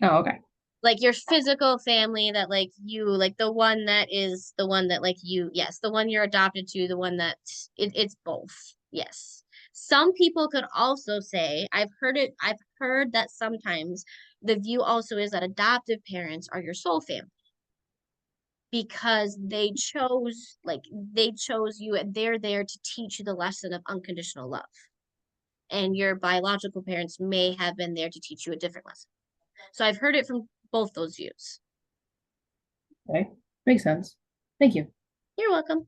Oh, okay. like your physical family that like you like the one that is the one that like you, yes, the one you're adopted to, the one that it's both. Yes. Some people could also say, I've heard that sometimes the view also is that adoptive parents are your soul family because they chose you and they're there to teach you the lesson of unconditional love. And your biological parents may have been there to teach you a different lesson. So I've heard it from both those views. Okay, makes sense. Thank you. You're welcome.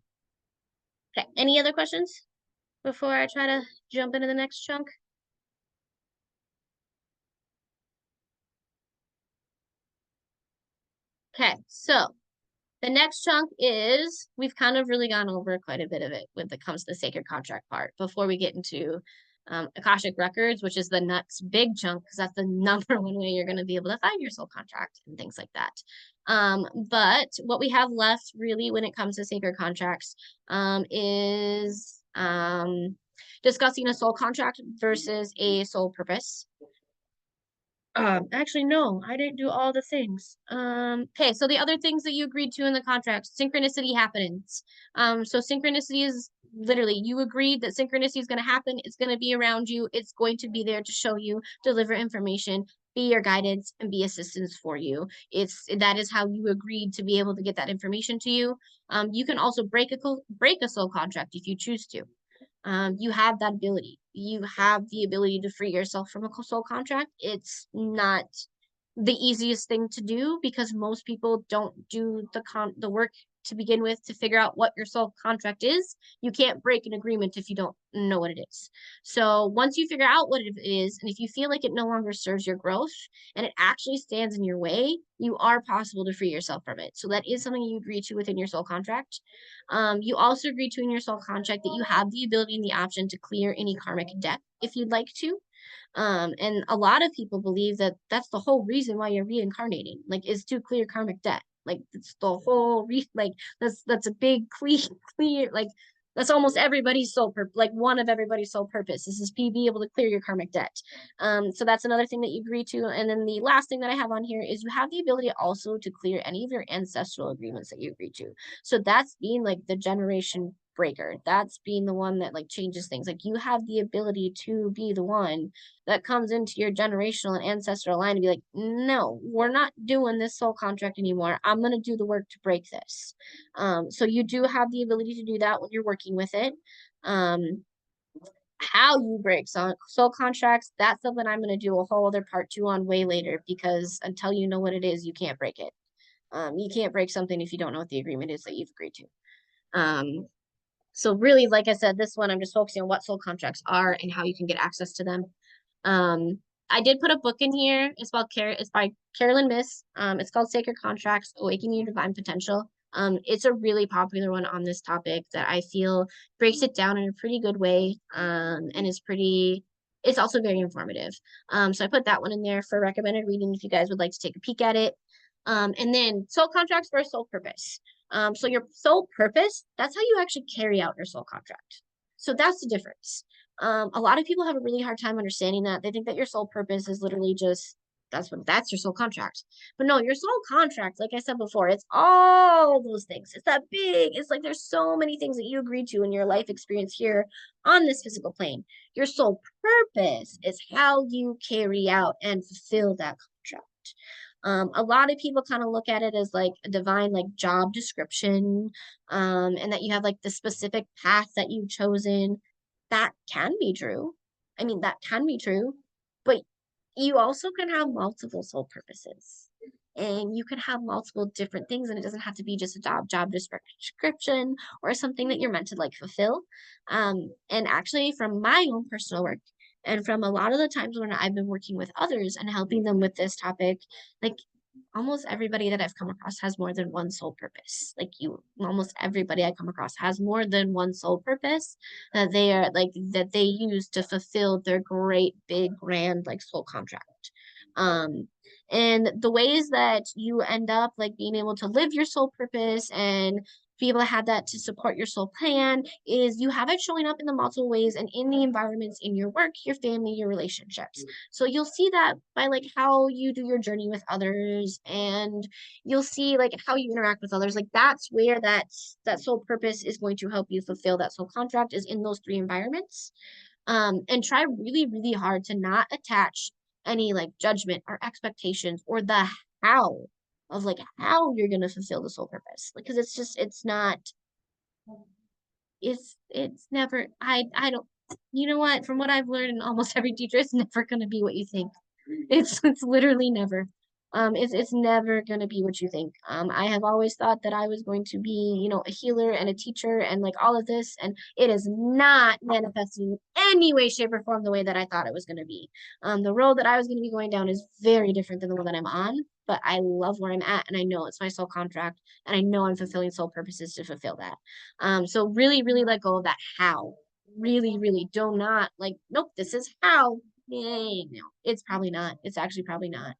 Okay, any other questions before I try to jump into the next chunk? Okay, so the next chunk is, we've kind of really gone over quite a bit of it when it comes to the sacred contract part before we get into Akashic records, which is the next big chunk because that's the number one way you're going to be able to find your soul contract and things like that. But what we have left really when it comes to sacred contracts is discussing a soul contract versus a soul purpose. Actually, no, I didn't do all the things. Okay, so the other things that you agreed to in the contract, synchronicity happens. So synchronicity is literally you agreed that synchronicity is going to happen. It's going to be around you. It's going to be there to show you, deliver information, be your guidance, and be assistance for you. That is how you agreed to be able to get that information to you. You can also break a soul contract if you choose to. You have that ability. You have the ability to free yourself from a soul contract. It's not the easiest thing to do because most people don't do the work to begin with to figure out what your soul contract is. You can't break an agreement if you don't know what it is. So once you figure out what it is, and if you feel like it no longer serves your growth and it actually stands in your way, you are possible to free yourself from it. So that is something you agree to within your soul contract. You also agree to in your soul contract that you have the ability and the option to clear any karmic debt if you'd like to. And a lot of people believe that that's the whole reason why you're reincarnating, like, is to clear karmic debt. Like, it's the whole like that's a big clear like that's almost everybody's soul like one of everybody's soul purpose is to be able to clear your karmic debt. So that's another thing that you agree to. And then the last thing that I have on here is you have the ability also to clear any of your ancestral agreements that you agree to. So that's being like the generation breaker. That's being the one that like changes things. Like you have the ability to be the one that comes into your generational and ancestral line and be like, no, we're not doing this soul contract anymore. I'm going to do the work to break this. So you do have the ability to do that when you're working with it. How you break soul contracts, that's something I'm going to do a whole other part 2 on way later, because until you know what it is, you can't break it. You can't break something if you don't know what the agreement is that you've agreed to. So really, like I said, this one, I'm just focusing on what soul contracts are and how you can get access to them. I did put a book in here. It's by Carolyn Miss. It's called Sacred Contracts, Awakening Your Divine Potential. It's a really popular one on this topic that I feel breaks it down in a pretty good way. And it's also very informative. So I put that one in there for recommended reading if you guys would like to take a peek at it. And then soul contracts versus soul purpose. So your soul purpose, that's how you actually carry out your soul contract. So that's the difference. A lot of people have a really hard time understanding that. They think that your soul purpose is literally just that's your soul contract. But no, your soul contract, like I said before, it's all those things. It's that big. It's like there's so many things that you agreed to in your life experience here on this physical plane. Your soul purpose is how you carry out and fulfill that contract. A lot of people kind of look at it as like a divine like job description, and that you have like the specific path that you've chosen. That can be true. I mean, that can be true, but you also can have multiple soul purposes, and you can have multiple different things, and it doesn't have to be just a job description or something that you're meant to like fulfill. And actually, from my own personal work, and from a lot of the times when I've been working with others and helping them with this topic, like almost everybody that I've come across has more than one soul purpose. Almost everybody I come across has more than one soul purpose that they use to fulfill their great big grand like soul contract. And the ways that you end up like being able to live your soul purpose and be able to have that to support your soul plan is you have it showing up in the multiple ways and in the environments in your work, your family, your relationships. So you'll see that by like how you do your journey with others, and you'll see like how you interact with others. Like that's where that soul purpose is going to help you fulfill that soul contract, is in those three environments. And try really, really hard to not attach any like judgment or expectations or the how of like how you're going to fulfill the soul purpose. Like, because it's not, it's never, I don't, you know what, from what I've learned in almost every teacher, it's never going to be what you think. It's literally never. It's never gonna be what you think. I have always thought that I was going to be, you know, a healer and a teacher and like all of this, and it is not manifesting in any way, shape, or form the way that I thought it was gonna be. The road that I was gonna be going down is very different than the one that I'm on, but I love where I'm at, and I know it's my soul contract, and I know I'm fulfilling soul purposes to fulfill that. So really, really let go of that how. Really, really do not like, nope, this is how. Yay, no, it's probably not. It's actually probably not.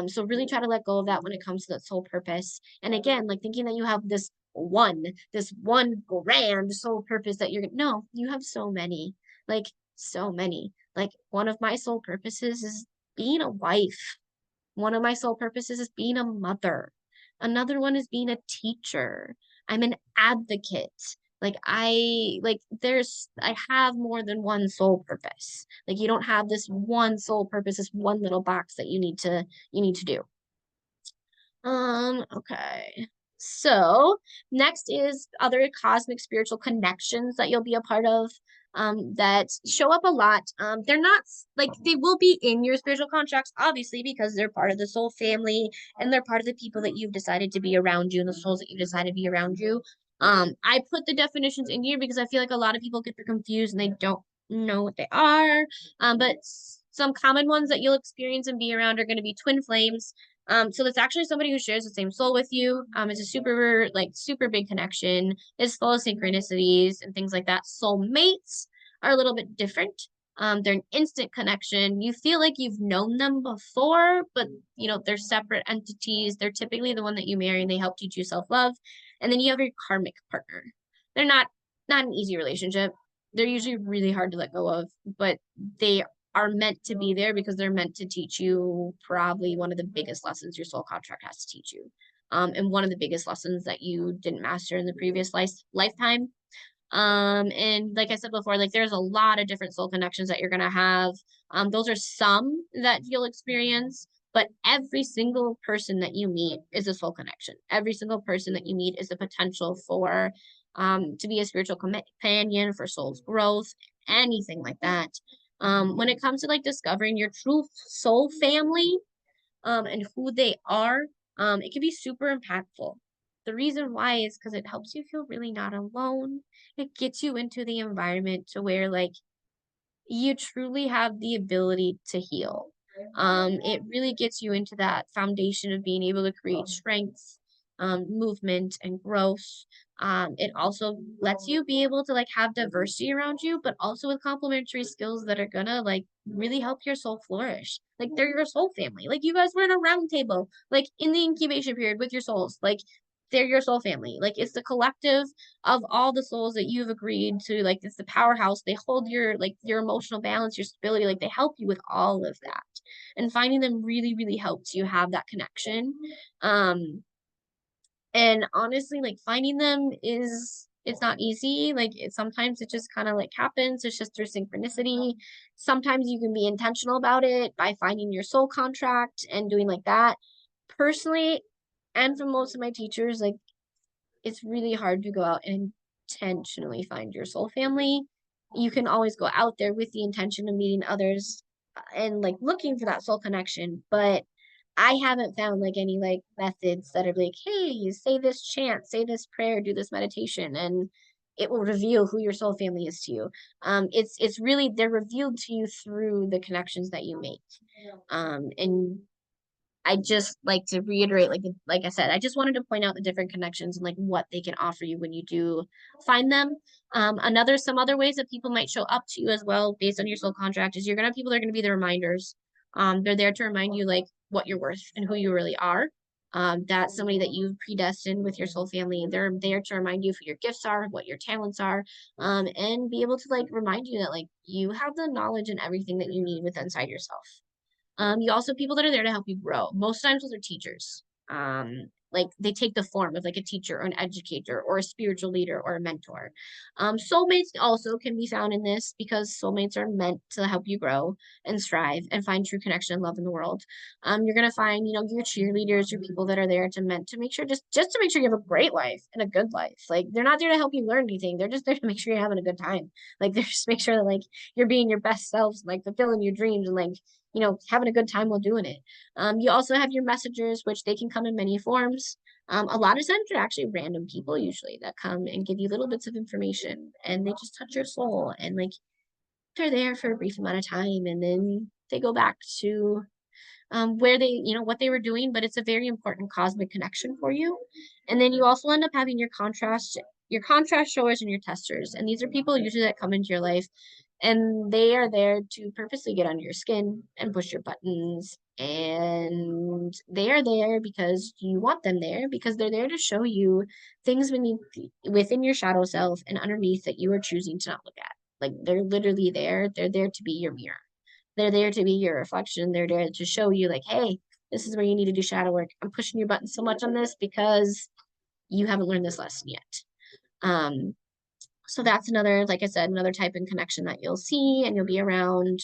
So really try to let go of that when it comes to that soul purpose. And again, like thinking that you have this one grand soul purpose that you're, no, you have so many, like so many. Like one of my soul purposes is being a wife. One of my soul purposes is being a mother. Another one is being a teacher. I'm an advocate. Like I have more than one soul purpose. Like you don't have this one soul purpose, this one little box that you need to do. Okay. So next is other cosmic spiritual connections that you'll be a part of, that show up a lot. They're not like, they will be in your spiritual contracts, obviously, because they're part of the soul family and they're part of the people that you've decided to be around you and the souls that you've decided to be around you. I put the definitions in here because I feel like a lot of people get confused and they don't know what they are. But some common ones that you'll experience and be around are going to be twin flames. So that's actually somebody who shares the same soul with you. It's a super big connection. It's full of synchronicities and things like that. Soulmates are a little bit different. They're an instant connection. You feel like you've known them before, but you know, they're separate entities. They're typically the one that you marry and they help teach you self-love. And then you have your karmic partner. They're not an easy relationship. They're usually really hard to let go of, but they are meant to be there because they're meant to teach you probably one of the biggest lessons your soul contract has to teach you. And one of the biggest lessons that you didn't master in the previous lifetime. And like I said before, like there's a lot of different soul connections that you're gonna have. Those are some that you'll experience, but every single person that you meet is a soul connection. Every single person that you meet is the potential for to be a spiritual companion, for soul's growth, anything like that. When it comes to like discovering your true soul family, and who they are, it can be super impactful. The reason why is because it helps you feel really not alone. It gets you into the environment to where like you truly have the ability to heal. It really gets you into that foundation of being able to create strength, movement, and growth. It also lets you be able to like have diversity around you, but also with complementary skills that are gonna like really help your soul flourish. Like they're your soul family. Like you guys were in a round table, like in the incubation period with your souls. Like they're your soul family. Like it's the collective of all the souls that you've agreed to. Like it's the powerhouse. They hold your like your emotional balance, your stability. Like they help you with all of that. And finding them really, really helps you have that connection. And honestly, like finding them it's not easy. Like sometimes it just kind of like happens. It's just through synchronicity. Sometimes you can be intentional about it by finding your soul contract and doing like that. Personally, and for most of my teachers, like it's really hard to go out and intentionally find your soul family. You can always go out there with the intention of meeting others and like looking for that soul connection, but I haven't found like any like methods that are like, hey, say this chant, say this prayer, do this meditation, and it will reveal who your soul family is to you. It's really, they're revealed to you through the connections that you make. And I just like to reiterate, like I said, I just wanted to point out the different connections and like what they can offer you when you do find them. Some other ways that people might show up to you as well based on your soul contract is you're gonna have people that are gonna be the reminders. They're there to remind you like what you're worth and who you really are. That's somebody that you've predestined with your soul family. They're there to remind you who your gifts are, what your talents are, and be able to like remind you that like you have the knowledge and everything that you need within inside yourself. You also have people that are there to help you grow. Most times those are teachers. Like they take the form of like a teacher or an educator or a spiritual leader or a mentor. Soulmates also can be found in this because soulmates are meant to help you grow and strive and find true connection and love in the world. You're gonna find, you know, your cheerleaders, your people that are there to meant to make sure just to make sure you have a great life and a good life. Like they're not there to help you learn anything. They're just there to make sure you're having a good time. Like they're just make sure that like you're being your best selves, like fulfilling your dreams and like you know, having a good time while doing it. You also have your messengers, which they can come in many forms. A lot of times they're actually random people usually that come and give you little bits of information and they just touch your soul and like they're there for a brief amount of time and then they go back to where they, you know, what they were doing, but it's a very important cosmic connection for you. And then you also end up having your contrast showers and your testers. And these are people usually that come into your life and they are there to purposely get under your skin and push your buttons. And they are there because you want them there, because they're there to show you things within your shadow self and underneath that you are choosing to not look at. Like they're literally there. They're there to be your mirror. They're there to be your reflection. They're there to show you, like, hey, this is where you need to do shadow work. I'm pushing your buttons so much on this because you haven't learned this lesson yet. So that's another, like I said, another type of connection that you'll see and you'll be around.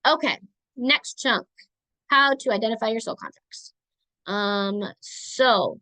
Okay, next chunk, how to identify your soul contracts. So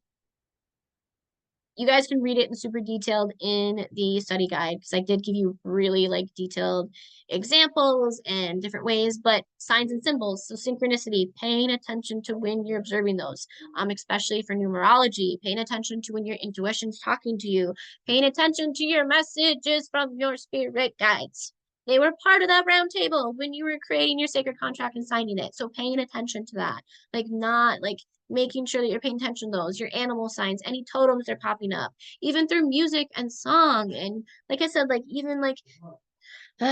you guys can read it in super detailed in the study guide because I did give you really like detailed examples and different ways, but signs and symbols, so synchronicity, paying attention to when you're observing those, especially for numerology, paying attention to when your intuition's talking to you, paying attention to your messages from your spirit guides. They were part of that round table when you were creating your sacred contract and signing it. So paying attention to that, like not like making sure that you're paying attention to those, your animal signs, any totems that are popping up, even through music and song. And like I said, like even like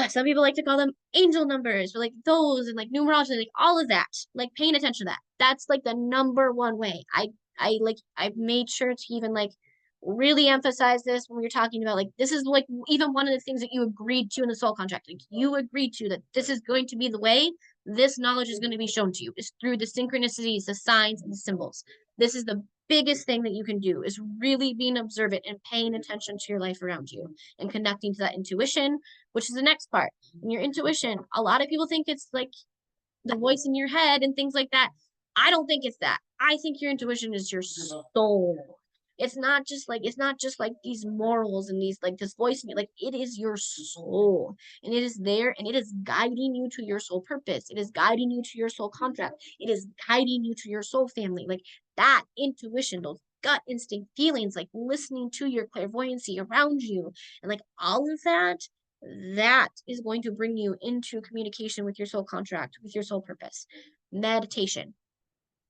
some people like to call them angel numbers, or like those and like numerology, like all of that, like paying attention to that. That's like the number one way. I've made sure to even like really emphasize this when we were talking about like this is like even one of the things that you agreed to in the soul contract. Like you agreed to that this is going to be the way this knowledge is going to be shown to you is through the synchronicities, the signs, and the symbols. This is the biggest thing that you can do is really being observant and paying attention to your life around you and connecting to that intuition, which is the next part. And your intuition, a lot of people think it's like the voice in your head and things like that. I don't think it's that. I think your intuition is your soul. It's not just like these morals and these like this voice in you. Like it is your soul. And it is there and it is guiding you to your soul purpose. It is guiding you to your soul contract. It is guiding you to your soul family. Like that intuition, those gut instinct feelings, like listening to your clairvoyancy around you, and like all of that, that is going to bring you into communication with your soul contract, with your soul purpose. Meditation,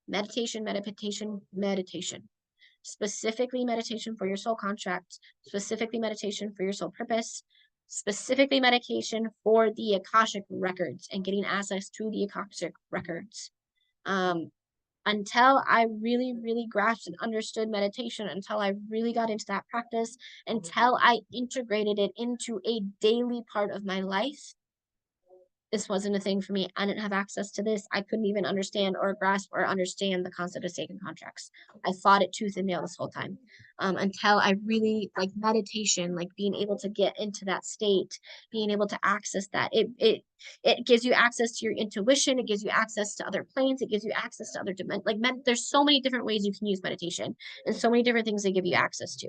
meditation, meditation, meditation. Specifically meditation for your soul contract, specifically meditation for your soul purpose, specifically meditation for the Akashic records and getting access to the Akashic records. Until I really, really grasped and understood meditation, until I really got into that practice, until I integrated it into a daily part of my life, this wasn't a thing for me. I didn't have access to this. I couldn't even understand or grasp or understand the concept of sacred contracts. I fought it tooth and nail this whole time until I really like meditation, like being able to get into that state, being able to access that. It gives you access to your intuition. It gives you access to other planes. It gives you access to other dimensions. Like there's so many different ways you can use meditation and so many different things they give you access to.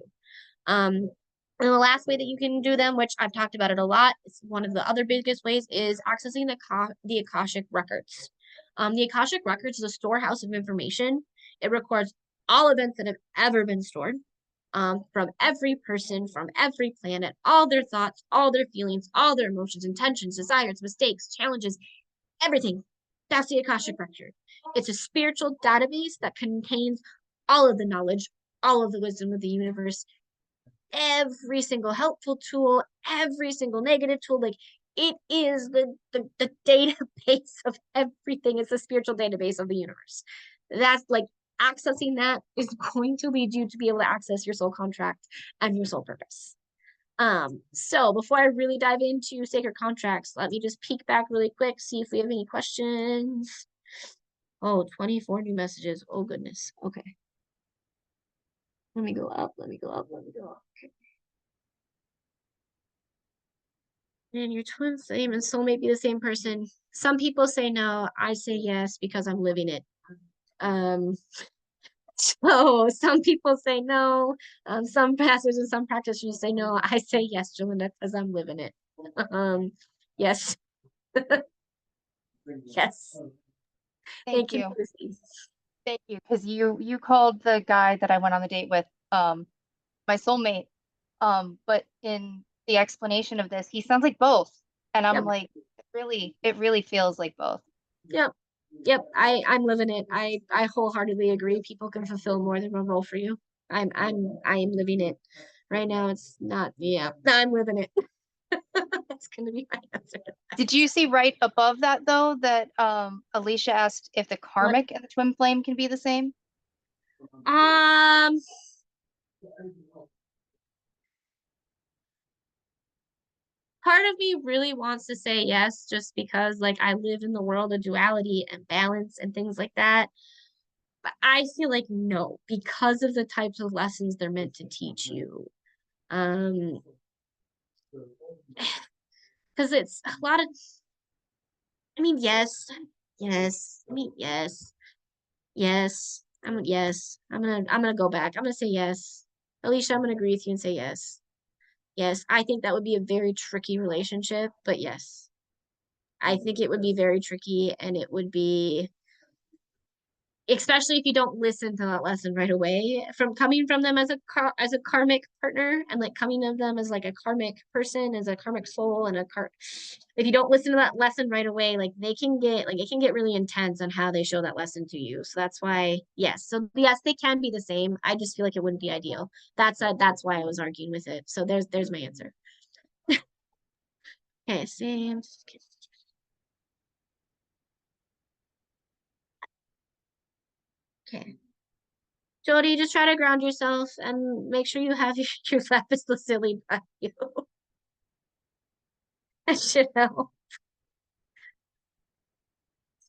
And the last way that you can do them, which I've talked about it a lot, it's one of the other biggest ways, is accessing the Akashic records. The Akashic records is a storehouse of information. It records all events that have ever been stored from every person, from every planet, all their thoughts, all their feelings, all their emotions, intentions, desires, mistakes, challenges, everything. That's the Akashic record. It's a spiritual database that contains all of the knowledge, all of the wisdom of the universe, every single helpful tool, every single negative tool. Like it is the database of everything. It's the spiritual database of the universe. That's like accessing that is going to lead you to be able to access your soul contract and your soul purpose. So before I really dive into sacred contracts, let me just peek back really quick, see if we have any questions. Oh, 24 new messages. Oh goodness. Okay. Let me go up. Let me go up. Let me go up. Okay. And your twin flame and soul may be the same person. Some people say no. I say yes because I'm living it. So some people say no. Some pastors and some practitioners say no. I say yes, Jolinda, because I'm living it. Yes. Yes. Thank you. Lucy. Thank you. Because you called the guy that I went on the date with my soulmate. But in the explanation of this, he sounds like both. And I'm Yep. like, it really feels like both. Yep. Yep. I'm living it. I wholeheartedly agree. People can fulfill more than one role for you. I am living it. Right now it's not, yeah. I'm living it. That's gonna be my answer. Did you see right above that though that Alicia asked if the karmic and the twin flame can be the same? Part of me really wants to say yes, just because like I live in the world of duality and balance and things like that. But I feel like no, because of the types of lessons they're meant to teach you. Because it's a lot of, I mean, yes, yes, I mean, yes, yes, yes. I'm gonna go back. I'm gonna say yes. Alicia, I'm gonna agree with you and say yes. Yes, I think that would be a very tricky relationship, but yes. I think it would be very tricky and it would be, especially if you don't listen to that lesson right away, from coming from them as a karmic partner and like coming of them as like a karmic person, as a karmic soul and if you don't listen to that lesson right away, like they can get like it can get really intense on how they show that lesson to you. So that's why yes. So yes, they can be the same. I just feel like it wouldn't be ideal. That's why I was arguing with it. So there's my answer. Okay, same. Okay. Jody, just try to ground yourself and make sure you have your lapis lazuli by you. I should know.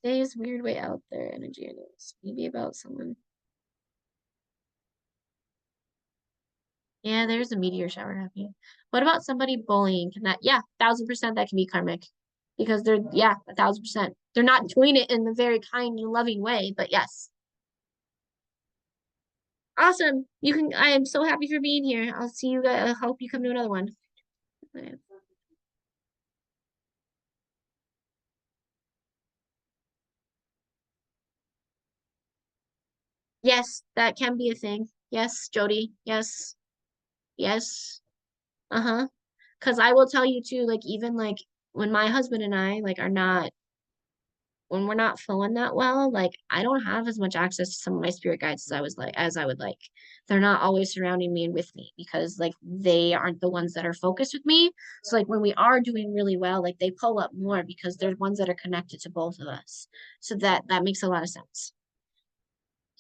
Today's weird way out there, energy is maybe about someone. Yeah, there's a meteor shower happening. What about somebody bullying? Can that, yeah, 1000% that can be karmic. Because they're, yeah, 1000%. They're not doing it in a very kind and loving way, but yes. Awesome. I am so happy for being here. I'll see you guys. I hope you come to another one. Yes, that can be a thing. Yes, Jody. Yes. Yes. Uh-huh. Because I will tell you too, like even like when my husband and I like are not when we're not flowing that well, like I don't have as much access to some of my spirit guides as I would like. They're not always surrounding me and with me because like they aren't the ones that are focused with me. So like when we are doing really well, like they pull up more because they're ones that are connected to both of us. So that makes a lot of sense.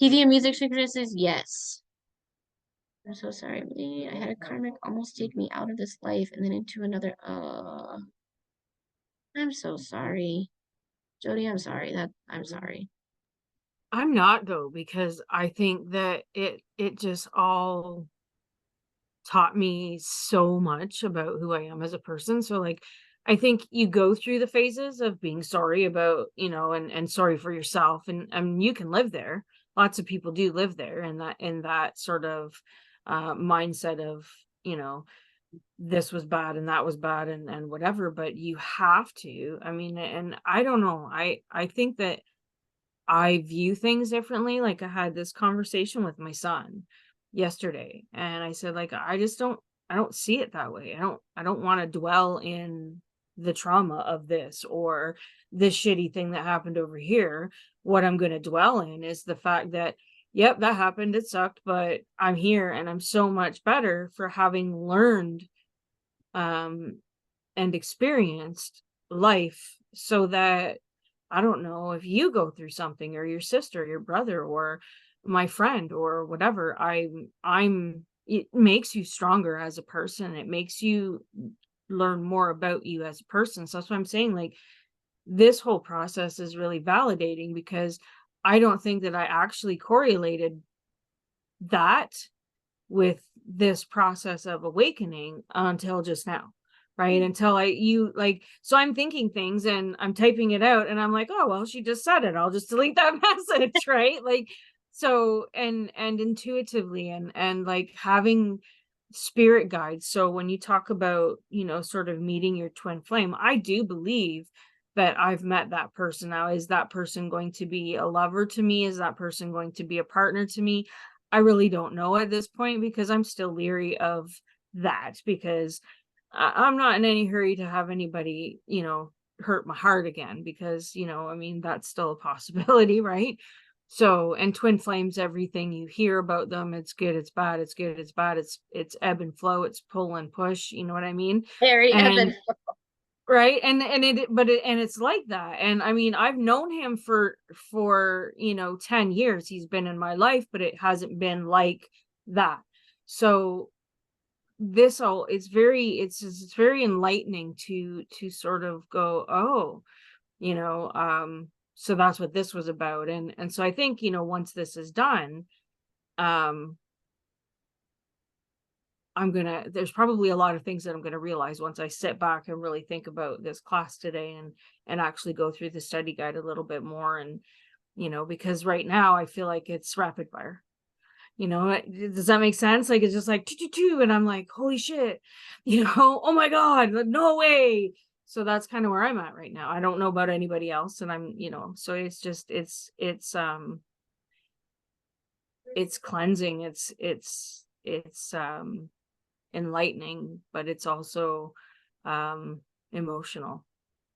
TV and music synchronicities, yes. I'm so sorry. I had a karmic almost take me out of this life and then into another. I'm so sorry. Jody, I'm sorry. I'm sorry. I'm not though, because I think that it just all taught me so much about who I am as a person. So like I think you go through the phases of being sorry about, and sorry for yourself, and you can live there. Lots of people do live there in that sort of mindset of, this was bad and that was bad and whatever, but you have to. I mean, and I don't know. I think that I view things differently. Like I had this conversation with my son yesterday and I said like I don't see it that way. I don't want to dwell in the trauma of this or this shitty thing that happened over here. What I'm going to dwell in is the fact that yep, that happened, it sucked, but I'm here and I'm so much better for having learned and experienced life, so that I don't know, if you go through something, or your sister, your brother, or my friend, or whatever, I'm it makes you stronger as a person. It makes you learn more about you as a person. So that's what I'm saying. Like, this whole process is really validating, because I don't think that I actually correlated that with this process of awakening until just now, right? Until so I'm thinking things and I'm typing it out and I'm like, oh well, she just said it, I'll just delete that message, right? Like, so, and intuitively, and like having spirit guides. So when you talk about, sort of meeting your twin flame, I do believe that I've met that person. Now, is that person going to be a lover to me? Is that person going to be a partner to me? I really don't know at this point, because I'm still leery of that, because I'm not in any hurry to have anybody, hurt my heart again, because, I mean, that's still a possibility, right? So, and twin flames, everything you hear about them, it's good, it's bad, it's good, it's bad, it's ebb and flow, it's pull and push, you know what I mean? Very And Evan. right, and it's like that. And I mean, I've known him for 10 years. He's been in my life, but it hasn't been like that. So this all, it's very enlightening to sort of go, oh, so that's what this was about. And so I think, once this is done, um there's probably a lot of things that I'm gonna realize once I sit back and really think about this class today, and actually go through the study guide a little bit more. And because right now I feel like it's rapid fire. Does that make sense? Like, it's just like and I'm like, holy shit, oh my god, no way. So that's kind of where I'm at right now. I don't know about anybody else, and I'm, so it's just it's cleansing, it's enlightening, but it's also emotional.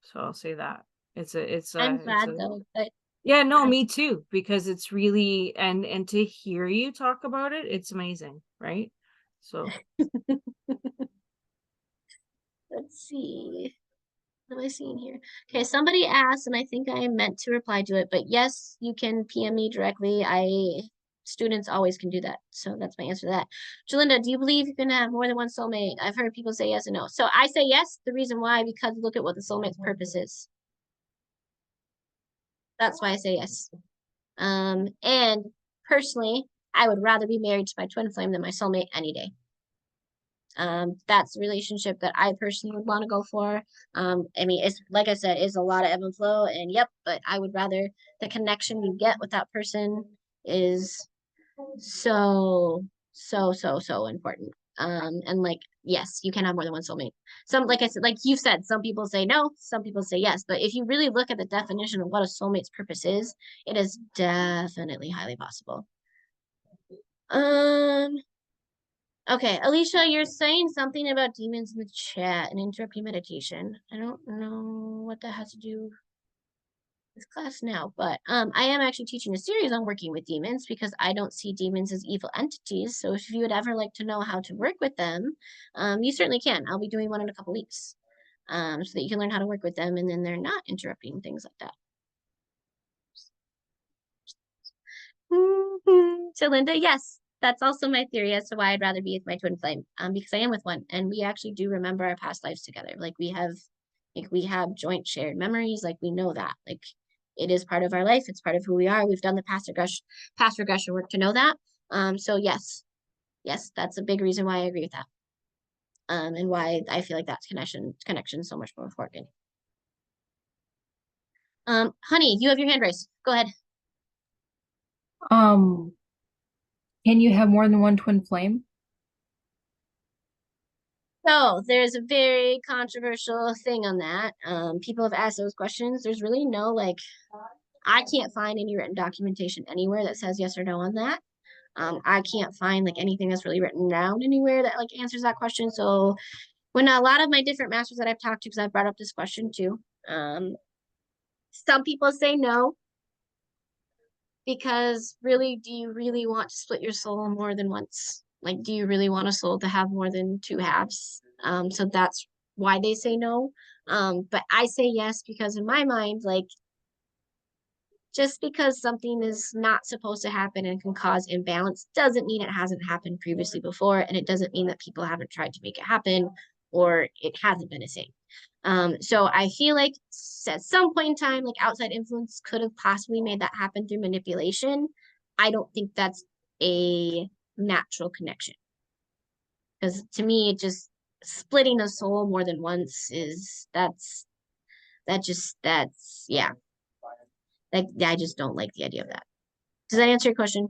So I'll say that I'm it's glad a though, but yeah, no, I'm me too, because it's really, and to hear you talk about it, it's amazing, right? So let's see. What am I seeing here? Okay, somebody asked, and I think I meant to reply to it, but yes, you can PM me directly. Students always can do that. So that's my answer to that. Jalinda, do you believe you can have more than one soulmate? I've heard people say yes and no. So I say yes. The reason why, because look at what the soulmate's purpose is. That's why I say yes. And personally, I would rather be married to my twin flame than my soulmate any day. That's the relationship that I personally would want to go for. I mean, it's like I said, it's a lot of ebb and flow, and yep, but I would rather the connection you get with that person is so important. And like, yes, you can have more than one soulmate. Some, like I said, like you said, some people say no, some people say yes, but if you really look at the definition of what a soulmate's purpose is, it is definitely highly possible. Um, Okay, Alicia, you're saying something about demons in the chat and interrupting meditation. I don't know what that has to do with this class now, but I am actually teaching a series on working with demons because I don't see demons as evil entities. So if you would ever like to know how to work with them, you certainly can. I'll be doing one in a couple weeks, so that you can learn how to work with them and then they're not interrupting things like that. So Linda, yes, that's also my theory as to why I'd rather be with my twin flame. Because I am with one, and we actually do remember our past lives together. Like we have joint shared memories. Like we know that. Like it is part of our life. It's part of who we are. We've done the past regression work to know that. So yes, that's a big reason why I agree with that. And why I feel like that's connection is so much more important. Honey, you have your hand raised. Go ahead. Um, can you have more than one twin flame? So there's a very controversial thing on that. People have asked those questions. There's really no like, I can't find any written documentation anywhere that says yes or no on that. I can't find like anything that's really written down anywhere that like answers that question. So when a lot of my different masters that I've talked to, because I've brought up this question too, some people say no. because really, do you really want to split your soul more than once? Like, do you really want a soul to have more than two halves? So that's why they say no. But I say yes because in my mind, like, just because something is not supposed to happen and can cause imbalance doesn't mean it hasn't happened previously before, and it doesn't mean that people haven't tried to make it happen or it hasn't been a thing. So I feel like at some point in time, like outside influence could have possibly made that happen through manipulation. I don't think that's a natural connection. Because to me, it just splitting a soul more than once is that's yeah. Like I just don't like the idea of that. Does that answer your question?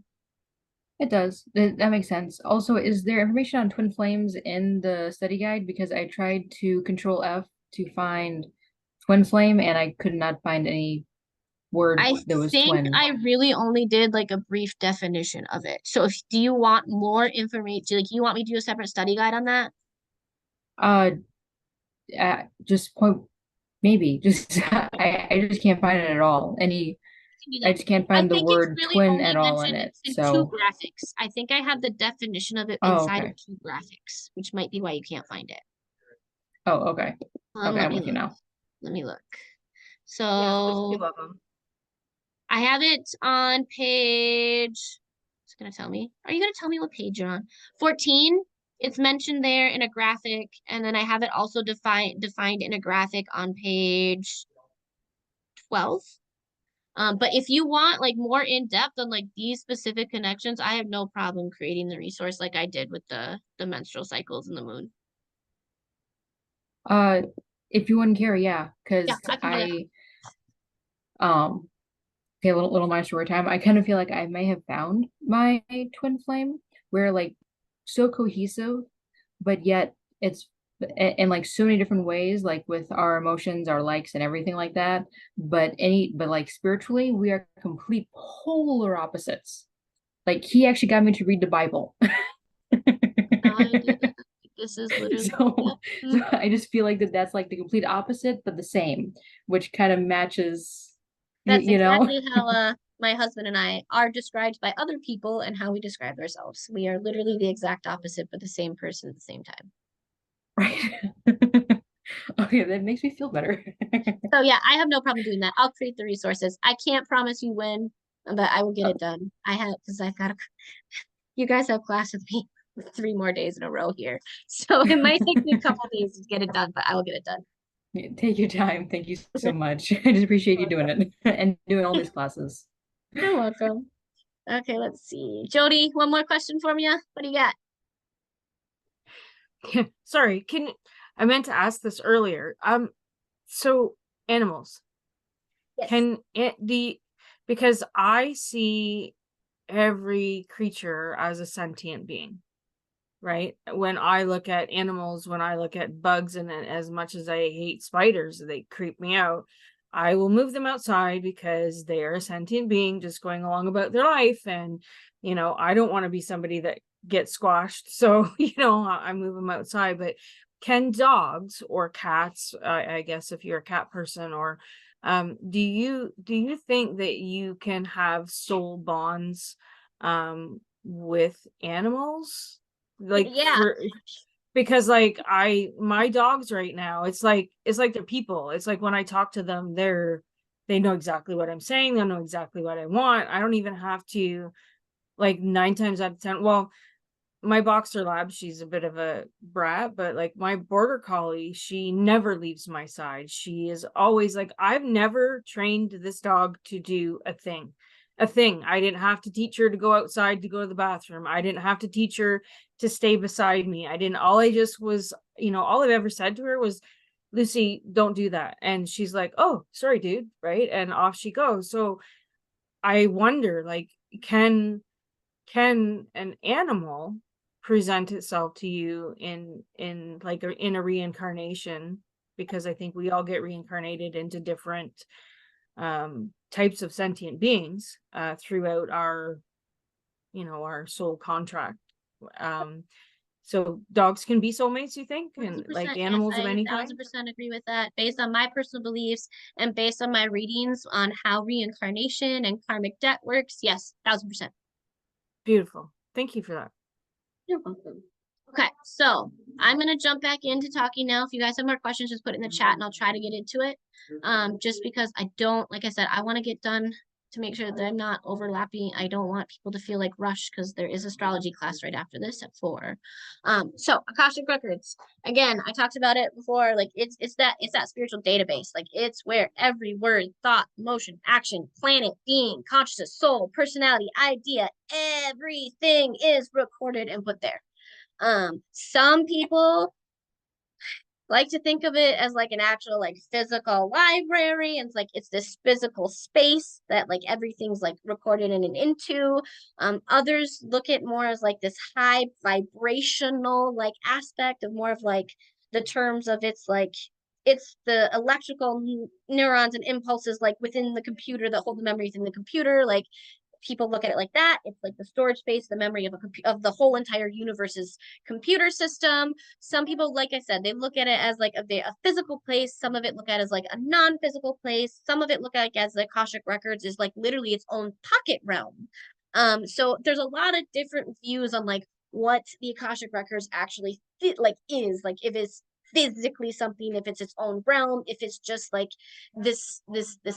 It does. That makes sense. Also, is there information on twin flames in the study guide? Because I tried to control F to find twin flame and I could not find any word I that was think twin. I really only did like a brief definition of it. So if do you want more information, like you want me to do a separate study guide on that? Uh, just point maybe just I just can't find it at all. Can do I that. just can't I find the think it's word really twin at only all in mentioned it. in two So, graphics. I think I have the definition of it oh, inside of okay. two graphics, which might be why you can't find it. Oh, okay. Okay, Let I'm me with you look. now. Let me look. Yeah, there's So two of them. I have it on page. It's gonna tell me. Are you gonna tell me what page you're on? 14. It's mentioned there in a graphic, and then I have it also defined in a graphic on page 12. But if you want like more in depth on like these specific connections, I have no problem creating the resource like I did with the menstrual cycles and the moon. Uh, if you wouldn't care, yeah, Yeah, because I can do that. um okay, a little my story time. I kind of feel like I may have found my twin flame where like so cohesive, but yet it's in like so many different ways, like with our emotions, our likes, and everything like that. But like spiritually, we are complete polar opposites. Like he actually got me to read the Bible. I did that. This is literally So, yeah. so I just feel like that's like the complete opposite, but the same, which kind of matches, That's you know? exactly how my husband and I are described by other people and how we describe ourselves. We are literally the exact opposite, but the same person at the same time. Right. Okay, that makes me feel better. So yeah, I have no problem doing that. I'll create the resources. I can't promise you when, but I will get it done. I have because I've got to. You guys have class with me 3 more days in a row here, so it might take me a couple days to get it done, but I will get it done. Take your time. Thank you so much. I just appreciate you doing it and doing all these classes. You're welcome. Okay, let's see. Jody, one more question for you. What do you got? Sorry, I meant to ask this earlier. So animals, Yes. can it the because I see every creature as a sentient being, right? When I look at animals, when I look at bugs, and as much as I hate spiders, they creep me out. I will move them outside because they are a sentient being just going along about their life. And, I don't want to be somebody that gets squashed. So, I move them outside. But can dogs or cats, I guess if you're a cat person, or do you think that you can have soul bonds with animals? Like Yeah. because like my dogs right now, it's like they're people. It's like when I talk to them, they know exactly what I'm saying. They know exactly what I want. I don't even have to, like, 9 times out of 10. Well, my boxer lab, she's a bit of a brat, but like my border collie, she never leaves my side. She is always like, I've never trained this dog to do a thing. I didn't have to teach her to go outside to go to the bathroom. I didn't have to teach her to stay beside me. All I just was, all I've ever said to her was, Lucy, don't do that. And she's like, oh, sorry, dude. Right. And off she goes. So I wonder, like, can an animal present itself to you in like in a reincarnation? Because I think we all get reincarnated into different types of sentient beings throughout our soul contract. So dogs can be soulmates, you think? And 100%, like yes, animals of I any kind? 1000% agree with that. Based on my personal beliefs and based on my readings on how reincarnation and karmic debt works, yes, 1000%. Beautiful. Thank you for that. You're welcome. Okay, so I'm gonna jump back into talking now. If you guys have more questions, just put it in the chat and I'll try to get into it. Just because I don't, like I said, I want to get done to make sure that I'm not overlapping. I don't want people to feel like rushed because there is astrology class right after this at 4. So Akashic Records. Again, I talked about it before. Like it's that spiritual database. Like it's where every word, thought, emotion, action, planet, being, consciousness, soul, personality, idea, everything is recorded and put there. Some people like to think of it as like an actual like physical library, and it's like it's this physical space that like everything's like recorded in and into. Others look at more as like this high vibrational like aspect of more of like the terms of it's the electrical neurons and impulses like within the computer that hold the memories in the computer. Like people look at it like that. It's like the storage space, the memory of of the whole entire universe's computer system. Some people, like I said, they look at it as like a physical place. Some of it look at it as like a non-physical place. Some of it look at it as the Akashic Records is like literally its own pocket realm. So there's a lot of different views on like what the Akashic Records actually like is, like if it's physically something, if it's its own realm, if it's just like this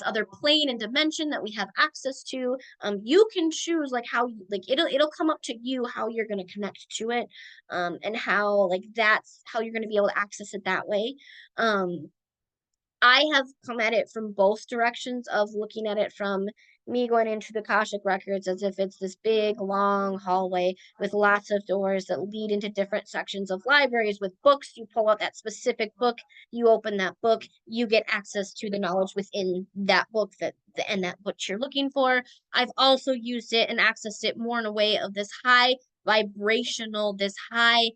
other plane and dimension that we have access to. You can choose like how like it'll come up to you how you're going to connect to it, and how like that's how you're going to be able to access it that way. I have come at it from both directions of looking at it from me going into the Akashic Records as if it's this big, long hallway with lots of doors that lead into different sections of libraries with books. You pull out that specific book, you open that book, you get access to the knowledge within that book and that what you're looking for. I've also used it and accessed it more in a way of this high vibrational, this high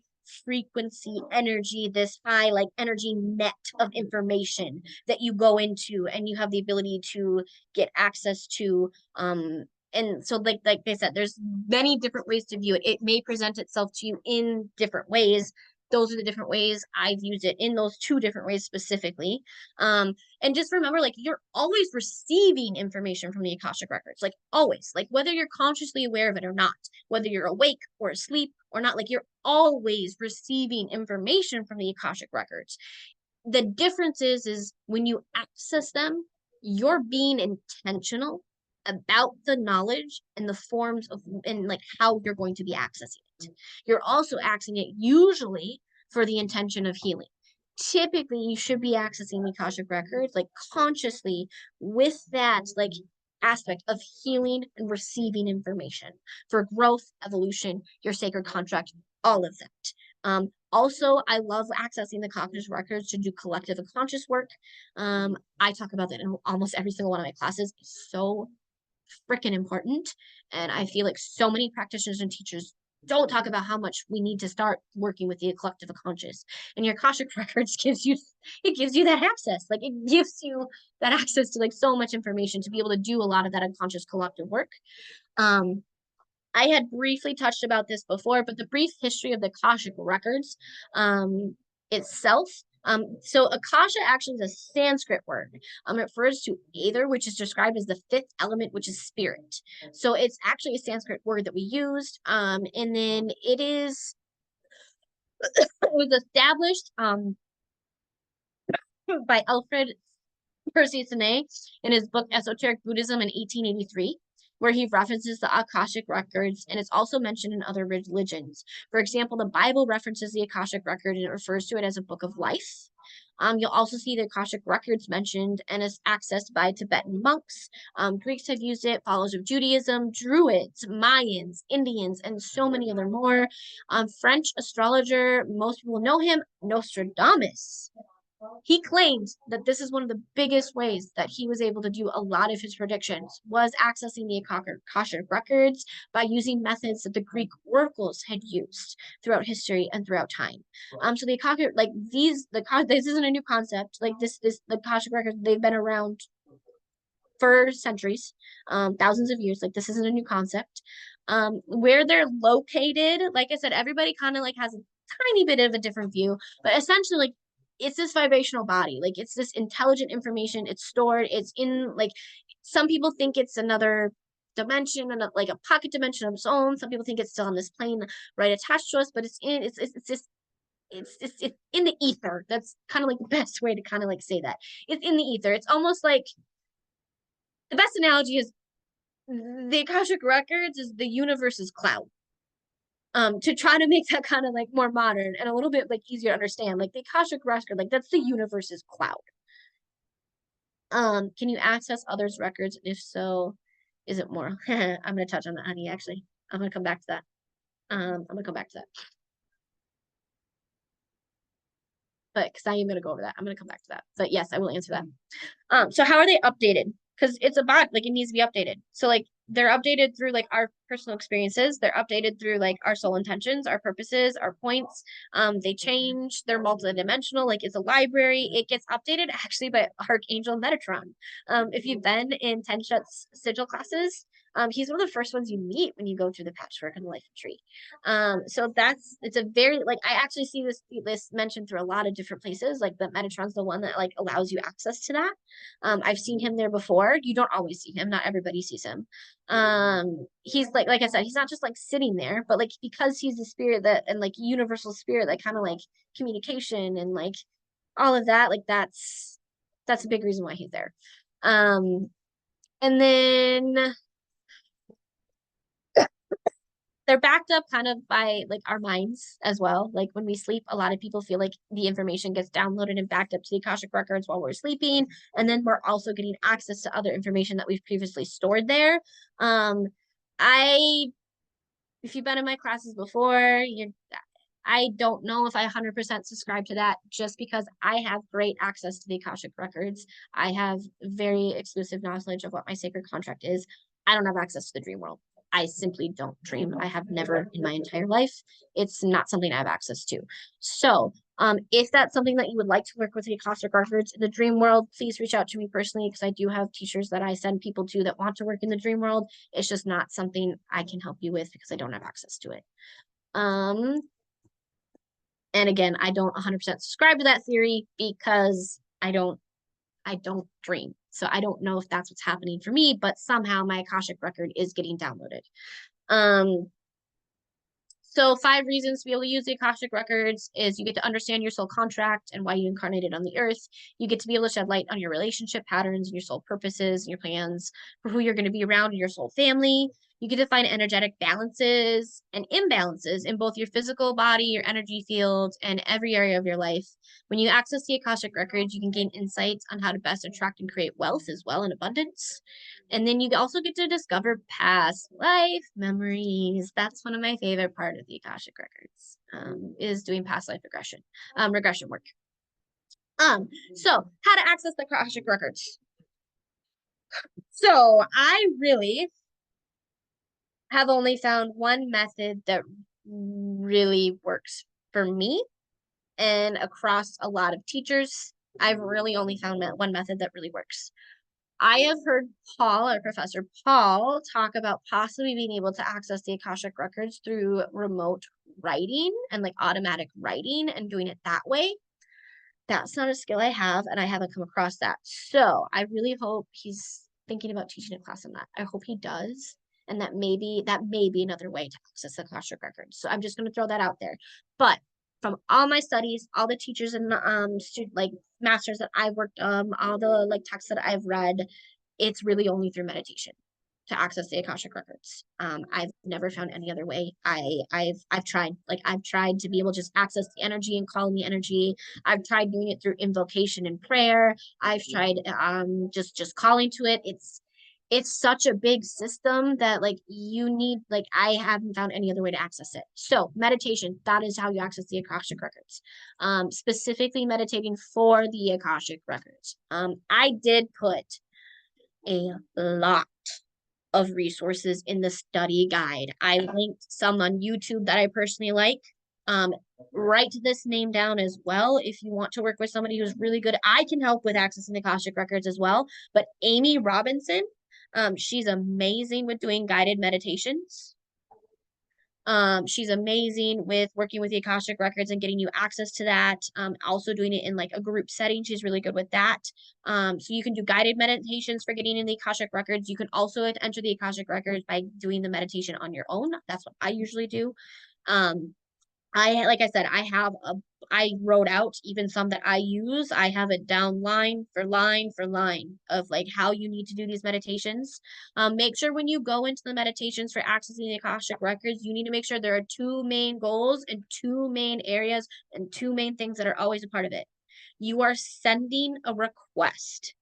frequency energy, this high like energy net of information that you go into and you have the ability to get access to. And so like I said, there's many different ways to view it. It may present itself to you in different ways. Those are the different ways I've used it, in those 2 different ways specifically. And just remember, like, you're always receiving information from the Akashic Records, like always, like whether you're consciously aware of it or not, whether you're awake or asleep or not, like you're always receiving information from the Akashic Records. The difference is when you access them, you're being intentional about the knowledge and the forms of and like how you're going to be accessing it. You're also accessing it usually for the intention of healing. Typically, you should be accessing the Akashic Records like consciously with that like aspect of healing and receiving information for growth, evolution, your sacred contract, all of that. Also, I love accessing the Akashic Records to do collective and conscious work. I talk about that in almost every single one of my classes. It's so freaking important. And I feel like so many practitioners and teachers don't talk about how much we need to start working with the collective conscious. And your Akashic Records gives you that access. Like it gives you that access to like so much information to be able to do a lot of that unconscious collective work. I had briefly touched about this before, but the brief history of the Akashic Records itself. So Akasha actually is a Sanskrit word. It refers to aether, which is described as the 5th element, which is spirit. So it's actually a Sanskrit word that we used. And then it was established by Alfred Percy Sine in his book Esoteric Buddhism in 1883, where he references the Akashic Records, and it's also mentioned in other religions. For example, the Bible references the Akashic Record and it refers to it as a book of life. You'll also see the Akashic Records mentioned and is accessed by Tibetan monks. Greeks have used it, followers of Judaism, Druids, Mayans, Indians, and so many other more. French astrologer, most people know him, Nostradamus. He claims that this is one of the biggest ways that he was able to do a lot of his predictions was accessing the Akashic Records by using methods that the Greek oracles had used throughout history and throughout time. So the Akashic, like this isn't a new concept. Like the Akashic Records, they've been around for centuries, thousands of years. Like this isn't a new concept. Where they're located, like I said, everybody kind of like has a tiny bit of a different view, but essentially like it's this vibrational body, like it's this intelligent information, it's stored, it's in like some people think it's another dimension and like a pocket dimension of its own. Some people think it's still on this plane right attached to us, but it's just it's in the ether. That's kind of like the best way to kind of like say that. It's in the ether. It's almost like the best analogy is the Akashic Records is the universe's cloud. To try to make that kind of like more modern and a little bit like easier to understand, like the Akashic Record, like that's the universe's cloud. Can you access others' records? And if so, is it more? I'm gonna touch on that, honey, actually. I'm gonna come back to that. I'm gonna come back to that. But because I am gonna go over that. I'm gonna come back to that. But yes, I will answer that. So how are they updated? Because it's a bot, like it needs to be updated. So like they're updated through like our personal experiences. They're updated through like our soul intentions, our purposes, our points. They change. They're multidimensional. Like it's a library. It gets updated actually by Archangel Metatron. If you've been in 10 Shuts sigil classes, he's one of the first ones you meet when you go through the patchwork and the life tree. So it's a very like I actually see this mentioned through a lot of different places. Like the Metatron's the one that like allows you access to that. I've seen him there before. You don't always see him. Not everybody sees him. He's like I said, he's not just like sitting there, but like because he's the spirit that and like universal spirit, like kind of like communication and like all of that. Like that's a big reason why he's there. And then they're backed up kind of by like our minds as well. Like when we sleep, a lot of people feel like the information gets downloaded and backed up to the Akashic records while we're sleeping. And then we're also getting access to other information that we've previously stored there. If you've been in my classes before, I don't know if I 100% subscribe to that just because I have great access to the Akashic records. I have very exclusive knowledge of what my sacred contract is. I don't have access to the dream world. I simply don't dream. I have never in my entire life. It's not something I have access to. So if that's something that you would like to work with the Akashic records in the dream world, please reach out to me personally because I do have teachers that I send people to that want to work in the dream world. It's just not something I can help you with because I don't have access to it. And again, I don't 100% subscribe to that theory because I don't dream. So I don't know if that's what's happening for me, but somehow my Akashic record is getting downloaded. So 5 reasons to be able to use the Akashic records is you get to understand your soul contract and why you incarnated on the earth. You get to be able to shed light on your relationship patterns and your soul purposes and your plans for who you're going to be around in your soul family. You get to find energetic balances and imbalances in both your physical body, your energy field, and every area of your life. When you access the Akashic records, you can gain insights on how to best attract and create wealth as well in abundance. And then you also get to discover past life memories. That's one of my favorite part of the Akashic records, is doing past life regression work. So how to access the Akashic records. So I really have only found one method that really works for me, and across a lot of teachers, I've really only found one method that really works. I have heard Paul, or Professor Paul, talk about possibly being able to access the Akashic records through remote writing and like automatic writing and doing it that way. That's not a skill I have, and I haven't come across that. So I really hope he's thinking about teaching a class on that. I hope he does, and that may be another way to access the Akashic records. So I'm just going to throw that out there. But from all my studies, all the teachers and like masters that I've worked all the like texts that I've read, it's really only through meditation to access the Akashic records. I've never found any other way. I've tried to be able to just access the energy and call in the energy. I've tried doing it through invocation and prayer. I've tried just calling to it. It's such a big system that like you need, like I haven't found any other way to access it. So meditation, that is how you access the Akashic records. Specifically meditating for the Akashic records. I did put a lot of resources in the study guide. I linked some on YouTube that I personally like. Write this name down as well if you want to work with somebody who's really good. I can help with accessing the Akashic records as well, but Amy Robinson, she's amazing with doing guided meditations. She's amazing with working with the Akashic records and getting you access to that. Also doing it in like a group setting. She's really good with that. So you can do guided meditations for getting in the Akashic records. You can also enter the Akashic records by doing the meditation on your own. That's what I usually do. Like I said, I wrote out even some that I use. I have it down line for line for line of like how you need to do these meditations. Make sure when you go into the meditations for accessing the Akashic records, you need to make sure there are two main goals and two main areas and two main things that are always a part of it. You are sending a request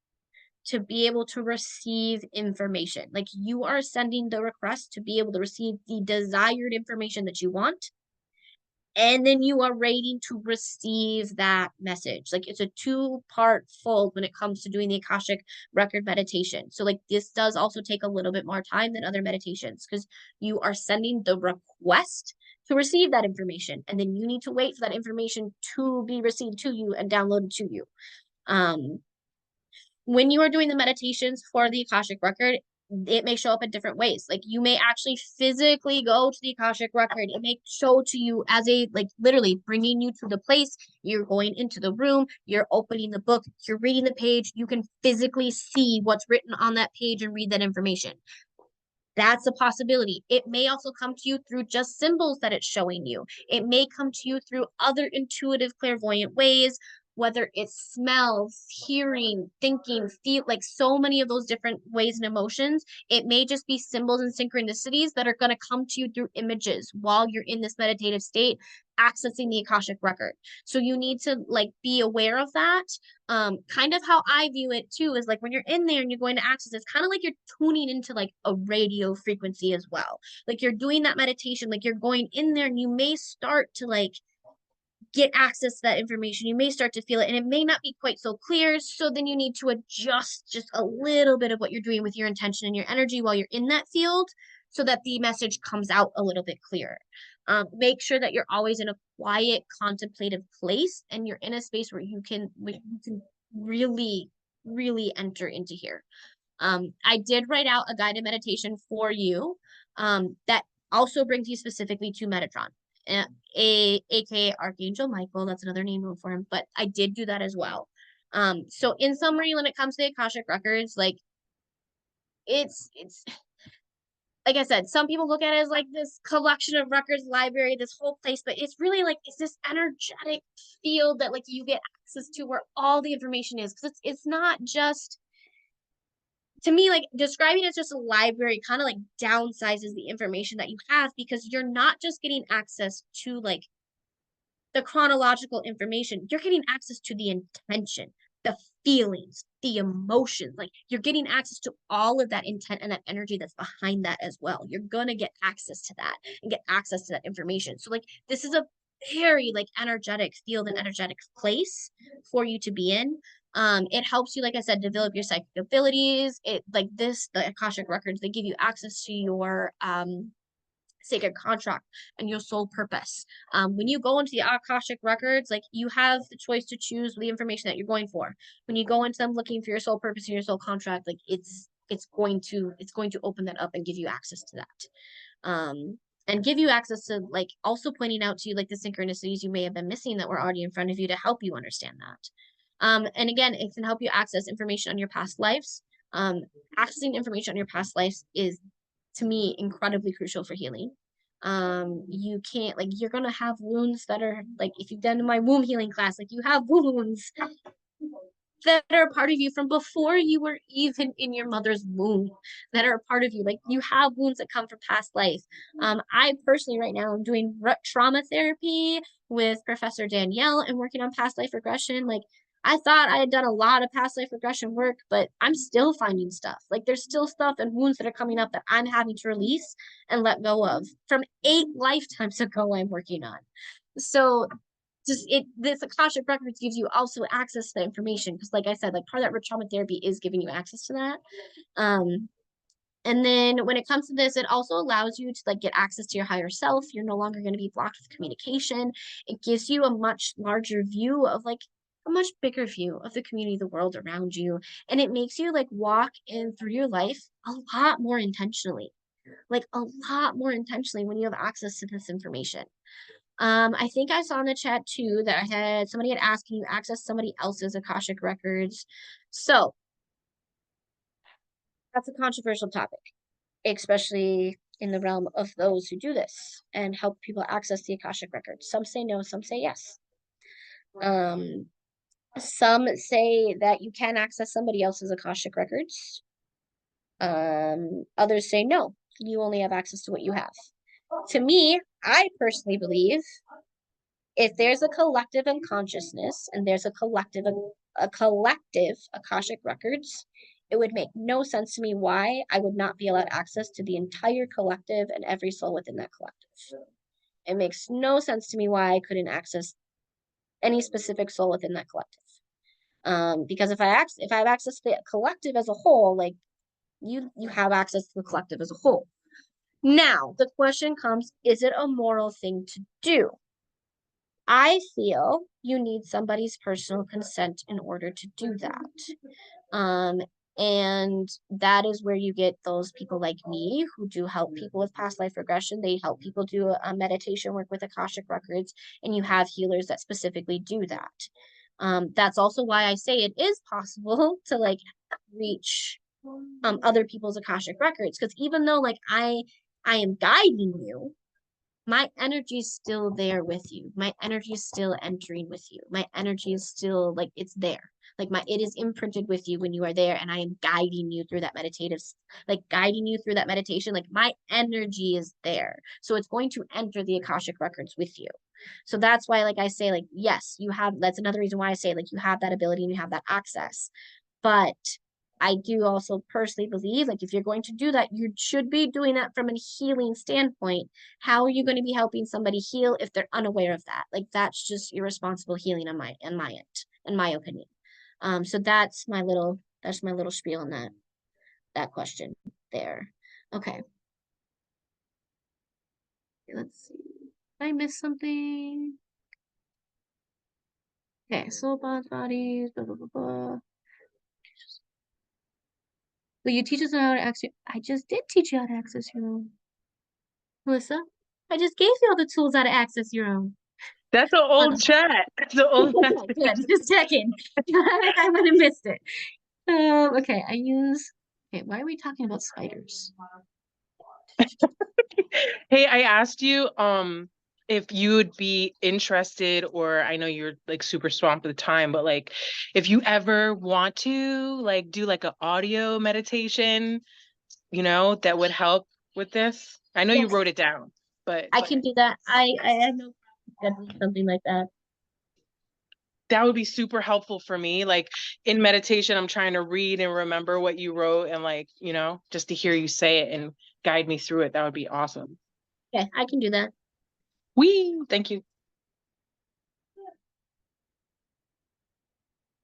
to be able to receive information. Like you are sending the request to be able to receive the desired information that you want, and then you are waiting to receive that message. Like it's a two-part fold when it comes to doing the Akashic record meditation. So like this does also take a little bit more time than other meditations because you are sending the request to receive that information, and then you need to wait for that information to be received to you and downloaded to you. When you are doing the meditations for the Akashic record, it may show up in different ways. Like you may actually physically go to the Akashic record. It may show to you as a, like literally bringing you to the place. You're going into the room, you're opening the book, you're reading the page. You can physically see what's written on that page and read that information. That's a possibility. It may also come to you through just symbols that it's showing you. It may come to you through other intuitive, clairvoyant ways, whether it's smells, hearing, thinking, feel, like so many of those different ways and emotions. It may just be symbols and synchronicities that are going to come to you through images while you're in this meditative state, accessing the Akashic record. So you need to like be aware of that. Kind of how I view it too is like when you're in there and you're going to access, it's kind of like you're tuning into like a radio frequency as well. Like you're doing that meditation, like you're going in there and you may start to like get access to that information. You may start to feel it and it may not be quite so clear. So then you need to adjust just a little bit of what you're doing with your intention and your energy while you're in that field so that the message comes out a little bit clearer. Make sure that you're always in a quiet, contemplative place and you're in a space where you can really, really enter into here. I did write out a guided meditation for you that also brings you specifically to Metatron. AKA Archangel Michael, that's another name for him, but I did do that as well. So in summary, when it comes to the Akashic records, like it's like I said, some people look at it as like this collection of records library, this whole place, but it's really like it's this energetic field that like you get access to where all the information is, because it's not just, to me, like describing it as just a library kind of like downsizes the information that you have, because you're not just getting access to like the chronological information, you're getting access to the intention, the feelings, the emotions. Like you're getting access to all of that intent and that energy that's behind that as well. You're gonna get access to that and get access to that information. So like this is a very like energetic field and energetic place for you to be in. It helps you, like I said, develop your psychic abilities. It like this, the Akashic records, they give you access to your sacred contract and your soul purpose. When you go into the Akashic records, like you have the choice to choose the information that you're going for. When you go into them looking for your soul purpose and your soul contract, like it's going to open that up and give you access to that. And give you access to like also pointing out to you like the synchronicities you may have been missing that were already in front of you to help you understand that. And again, it can help you access information on your past lives. Accessing information on your past lives is, to me, incredibly crucial for healing. You can't, like, you're gonna have wounds that are like, if you've done my womb healing class, like you have wounds that are a part of you from before you were even in your mother's womb, that are a part of you. Like you have wounds that come from past life. I personally right now am doing trauma therapy with Professor Danielle and working on past life regression. Like I thought I had done a lot of past life regression work, but I'm still finding stuff. Like there's still stuff and wounds that are coming up that I'm having to release and let go of from 8 lifetimes ago I'm working on. So this Akashic records gives you also access to the information, because like I said, like part of that trauma therapy is giving you access to that. And then when it comes to this, it also allows you to like get access to your higher self. You're no longer going to be blocked with communication. It gives you a much larger view of like a much bigger view of the community, the world around you. And it makes you like walk in through your life a lot more intentionally. like a lot more intentionally when you have access to this information. I think I saw in the chat too that somebody had asked, can you access somebody else's Akashic records? So that's a controversial topic, especially in the realm of those who do this and help people access the Akashic records. Some say no, some say yes. Some say that you can access somebody else's Akashic records. Others say no, you only have access to what you have. To me, I personally believe if there's a collective unconsciousness and there's a collective Akashic records, it would make no sense to me why I would not be allowed access to the entire collective and every soul within that collective. It makes no sense to me why I couldn't access any specific soul within that collective. Because if I have access to the collective as a whole, like you have access to the collective as a whole. Now, the question comes, is it a moral thing to do? I feel you need somebody's personal consent in order to do that. And that is where you get those people like me who do help people with past life regression. They help people do meditation work with Akashic records, and you have healers that specifically do that. That's also why I say it is possible to like reach other people's Akashic records, because even though like I am guiding you, my energy is still there with you. My energy is still entering with you. My energy is still like it's there. Like it is imprinted with you when you are there, and I am guiding you through that guiding you through that meditation. Like my energy is there. So it's going to enter the Akashic records with you. So that's why, like I say, like, yes, that's another reason why I say like you have that ability and you have that access. But I do also personally believe, like, if you're going to do that, you should be doing that from a healing standpoint. How are you going to be helping somebody heal if they're unaware of that? Like, that's just irresponsible healing on my end, in my opinion. So that's my little spiel on that question there. Okay. Let's see. Did I miss something? Okay, soul bonds, bodies, blah, blah, blah, blah. Will you teach us how to access? I just did teach you how to access your own. Melissa, I just gave you all the tools how to access your own. That's an old chat. That's an old Okay, good. Just checking. I might have missed it. Okay, okay, why are we talking about spiders? Hey, I asked you if you would be interested, or I know you're like super swamped with time, but like if you ever want to like do like an audio meditation, that would help with this. I know you Yes. wrote it down, but I can do that. I have no problem scheduling something like that. that would be super helpful for me. Like in meditation, I'm trying to read and remember what you wrote, and like, just to hear you say it and guide me through it. That would be awesome. Okay, I can do that. Thank you.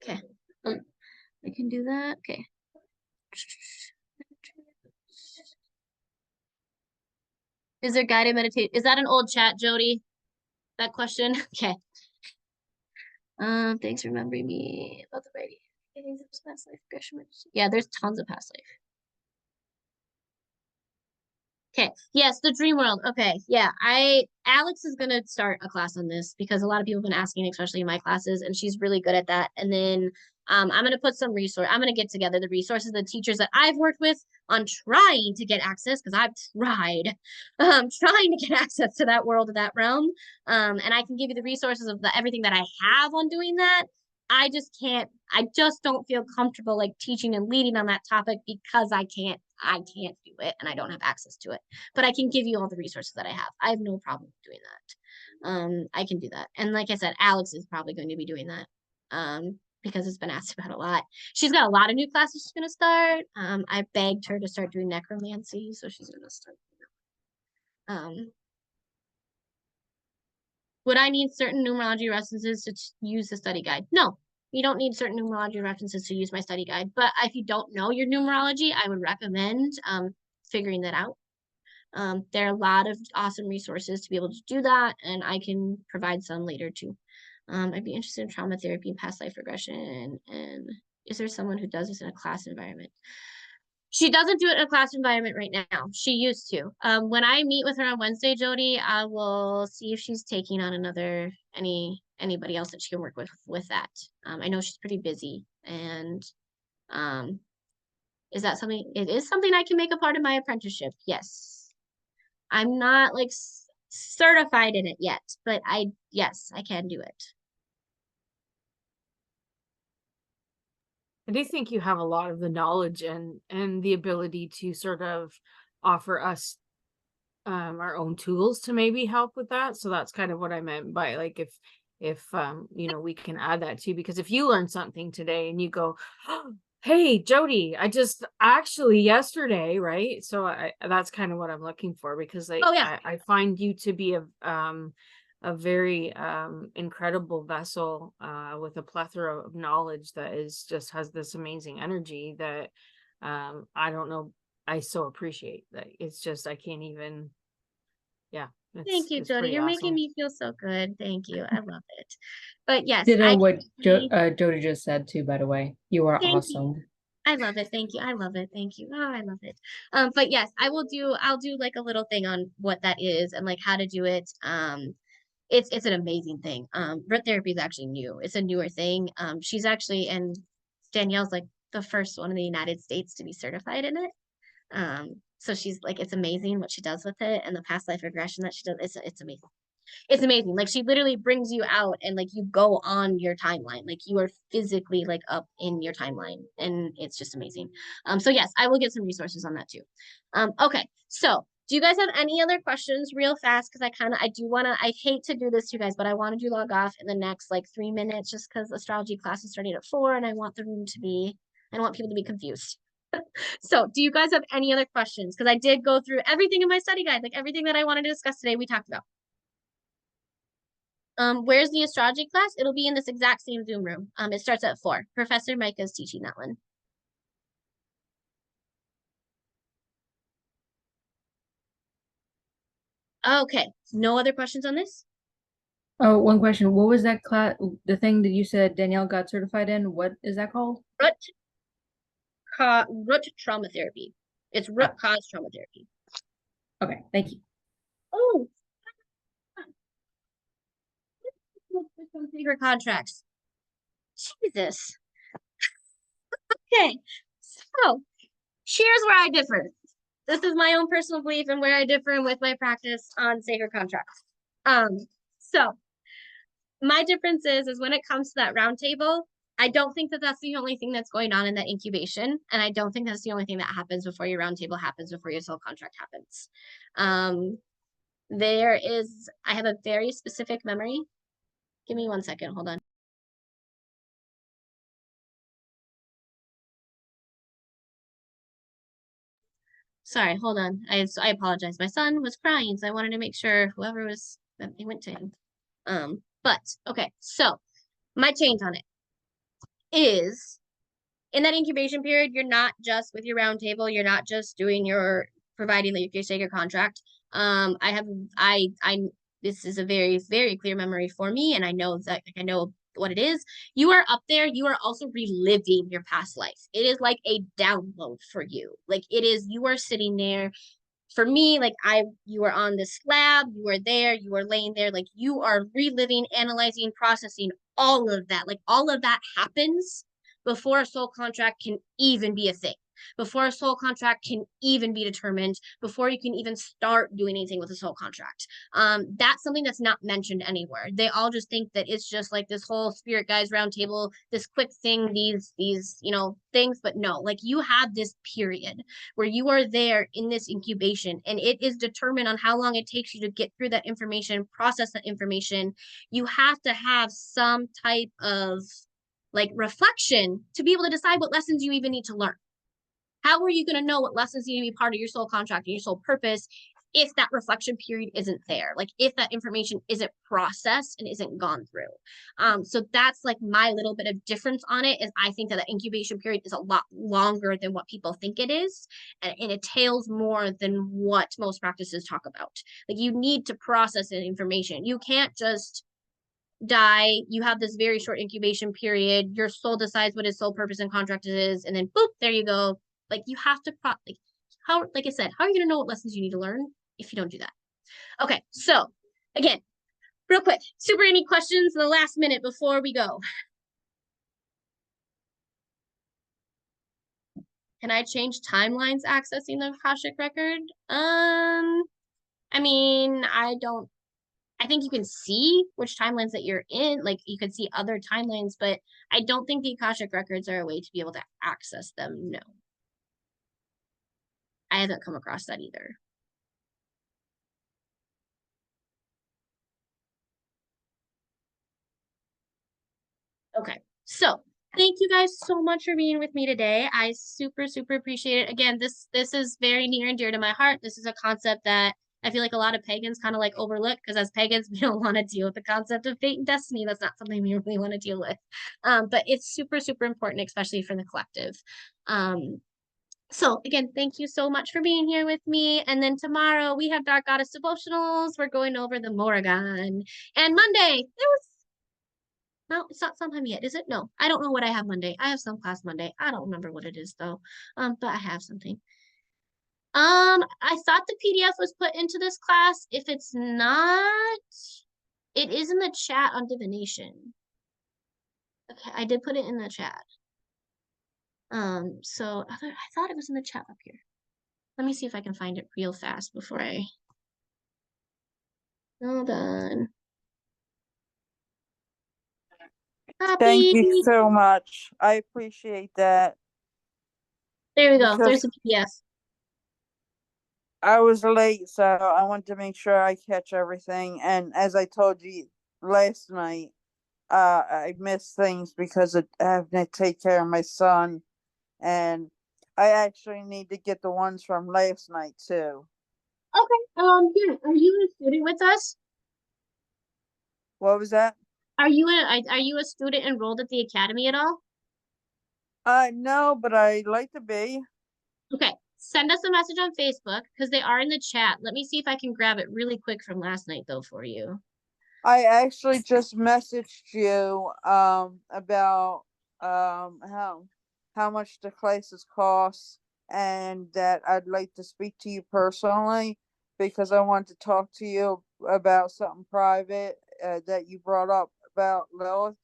Okay. I can do that. Okay. Is there guided meditation? Is that an old chat, Jody? That question? Okay. Thanks for remembering me about the writing. Past life regression. Yeah, there's tons of past life. Okay. Yes, the dream world. Okay. Yeah. Alex is gonna start a class on this because a lot of people have been asking, especially in my classes, and she's really good at that. And then I'm gonna put I'm gonna get together the resources, the teachers that I've worked with on trying to get access, because I've tried trying to get access to that world, of that realm. And I can give you the resources of everything that I have on doing that. I just don't feel comfortable like teaching and leading on that topic because I can't do it and I don't have access to it. But I can give you all the resources that I have. I have no problem doing that. I can do that. And like I said, Alex is probably going to be doing that. Because it's been asked about a lot. She's got a lot of new classes she's gonna start. I begged her to start doing necromancy, so she's gonna start doing that. Would I need certain numerology references to use the study guide? No, you don't need certain numerology references to use my study guide. But if you don't know your numerology, I would recommend figuring that out. There are a lot of awesome resources to be able to do that, and I can provide some later too. I'd be interested in trauma therapy and past life regression. And is there someone who does this in a class environment? She doesn't do it in a class environment right now. She used to. When I meet with her on Wednesday, Jody, I will see if she's taking on anybody else that she can work with that. I know she's pretty busy, and is that something? It is something I can make a part of my apprenticeship. Yes, I'm not like certified in it yet, but yes, I can do it. I do think you have a lot of the knowledge and the ability to sort of offer us our own tools to maybe help with that. So that's kind of what I meant by like if you know, we can add that too, because if you learn something today and you go, oh, hey Jody, I just actually yesterday, right? So that's kind of what I'm looking for, because like Oh yeah, I find you to be a very incredible vessel with a plethora of knowledge that is just has this amazing energy that I don't know, I so appreciate that. It's just I can't even, yeah, thank you, it's Jody. pretty You're making awesome. me feel so good. Thank you. I love it. But yes, Ditto I what can Jody just said too, by the way. You are thank you. awesome. I love it. Thank you. I love it. Thank you. Oh, I love it. But yes, I'll do like a little thing on what that is and like how to do it. It's an amazing thing. Root therapy is actually new. It's a newer thing. She's actually, and Danielle's like the first one in the United States to be certified in it. So she's like, it's amazing what she does with it and the past life regression that she does. It's amazing. It's amazing. Like she literally brings you out and like you go on your timeline. Like you are physically like up in your timeline and it's just amazing. So yes, I will get some resources on that too. Okay. So do you guys have any other questions real fast? Cause I hate to do this to you guys, but I wanted you to log off in the next like 3 minutes just cause astrology class is starting at 4 and I want people to be confused. So do you guys have any other questions? Cause I did go through everything in my study guide, like everything that I wanted to discuss today, we talked about. Where's the astrology class? It'll be in this exact same Zoom room. It starts at 4. Professor Micah is teaching that one. Okay, no other questions on this? Oh, one question. What was that class, the thing that you said Danielle got certified in? What is that called? Root trauma therapy. It's root cause trauma therapy. Okay, thank you. Oh, secret contracts. Jesus. Okay, so here's where I differ. This is my own personal belief and where I differ with my practice on sacred contracts. So my difference is when it comes to that round table, I don't think that that's the only thing that's going on in that incubation. And I don't think that's the only thing that happens before your round table happens, before your soul contract happens. I have a very specific memory. Give me 1 second, hold on. Sorry, hold on. I apologize. My son was crying, so I wanted to make sure whoever was that they went to him. But okay, so my change on it is in that incubation period, you're not just with your round table, you're not just doing providing your sacred contract. This is a very, very clear memory for me, and I know that I know what it is. You are up there, you are also reliving your past life. It is like a download for you. Like it is, you are sitting there. For me, like you are on this slab, you are there, you are laying there, like you are reliving, analyzing, processing all of that. Like all of that happens before a soul contract can even be a thing, before a soul contract can even be determined, before you can even start doing anything with a soul contract. That's something that's not mentioned anywhere. They all just think that it's just like this whole spirit guys round table, this quick thing, these things, but no, like you have this period where you are there in this incubation and it is determined on how long it takes you to get through that information, process that information. You have to have some type of like reflection to be able to decide what lessons you even need to learn. How are you going to know what lessons need to be part of your soul contract and your soul purpose if that reflection period isn't there? Like if that information isn't processed and isn't gone through. So that's like my little bit of difference on it is I think that the incubation period is a lot longer than what people think it is. And it entails more than what most practices talk about. Like you need to process that information. You can't just die, you have this very short incubation period, your soul decides what his soul purpose and contract is, and then boop, there you go, Like you have to like how, like I said, how are you gonna know what lessons you need to learn if you don't do that? Okay, so again, real quick, super any questions in the last minute before we go? Can I change timelines accessing the Akashic record? I mean, I think you can see which timelines that you're in, like you can see other timelines, but I don't think the Akashic records are a way to be able to access them. No. I haven't come across that either. Okay, so thank you guys so much for being with me today. I super, super appreciate it. Again, this is very near and dear to my heart. This is a concept that I feel like a lot of pagans kind of like overlook because as pagans, we don't want to deal with the concept of fate and destiny. That's not something we really want to deal with. But it's super, super important, especially for the collective. So again, thank you so much for being here with me. And then tomorrow we have Dark Goddess Devotionals. We're going over the Morrigan. And Monday, there was no, it's not sometime yet, is it? No, I don't know what I have Monday. I have some class Monday. I don't remember what it is though. But I have something. I thought the PDF was put into this class. If it's not, it is in the chat on divination. Okay, I did put it in the chat. So I thought it was in the chat up here. Let me see if I can find it real fast before I. Hold on. Thank you Copy. so much. I appreciate that There we go. because There's the PDF. I was late, so I wanted to make sure I catch everything. And as I told you last night, I missed things because of having to take care of my son, and I actually need to get the ones from last night too. Okay. Yeah. Are you a student with us? What was that? Are you a student enrolled at the academy at all? No, but I'd like to be. Okay. Send us a message on Facebook because they are in the chat. Let me see if I can grab it really quick from last night though for you. I actually just messaged you about how much the classes cost, and that I'd like to speak to you personally because I want to talk to you about something private that you brought up about Lilith.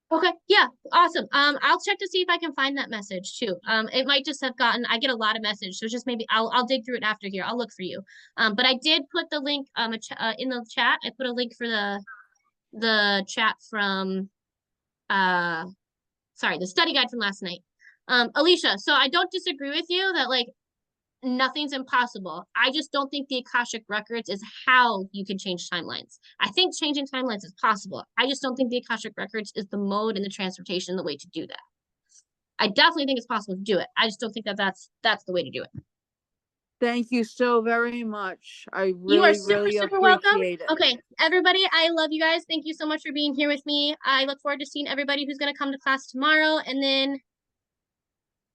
Okay, yeah, awesome. I'll check to see if I can find that message too. It might just have gotten, I get a lot of messages, so just maybe I'll dig through it after here. I'll look for you. But I did put the link in the chat. I put a link for the chat from sorry, the study guide from last night. Alicia, so I don't disagree with you that like nothing's impossible. I just don't think the Akashic records is how you can change timelines. I think changing timelines is possible. I just don't think the Akashic records is the mode and the transportation, the way to do that. I definitely think it's possible to do it. I just don't think that that's the way to do it. Thank you so very much. I You are really, super, really super welcome. appreciate it. Okay, everybody, I love you guys. Thank you so much for being here with me. I look forward to seeing everybody who's going to come to class tomorrow. And then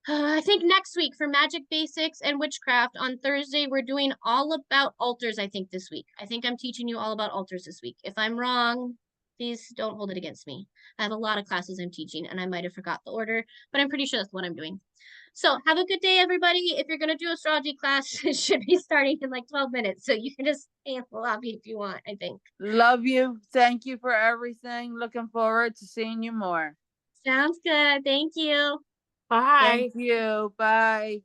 I think next week for Magic Basics and Witchcraft on Thursday, we're doing all about altars, I think, this week. I think I'm teaching you all about altars this week. If I'm wrong, please don't hold it against me. I have a lot of classes I'm teaching, and I might have forgot the order, but I'm pretty sure that's what I'm doing. So have a good day, everybody. If you're going to do astrology class, it should be starting in like 12 minutes, so you can just stay in the lobby if you want, I think. Love you. Thank you for everything. Looking forward to seeing you more. Sounds good. Thank you. Bye. Thank you. Bye.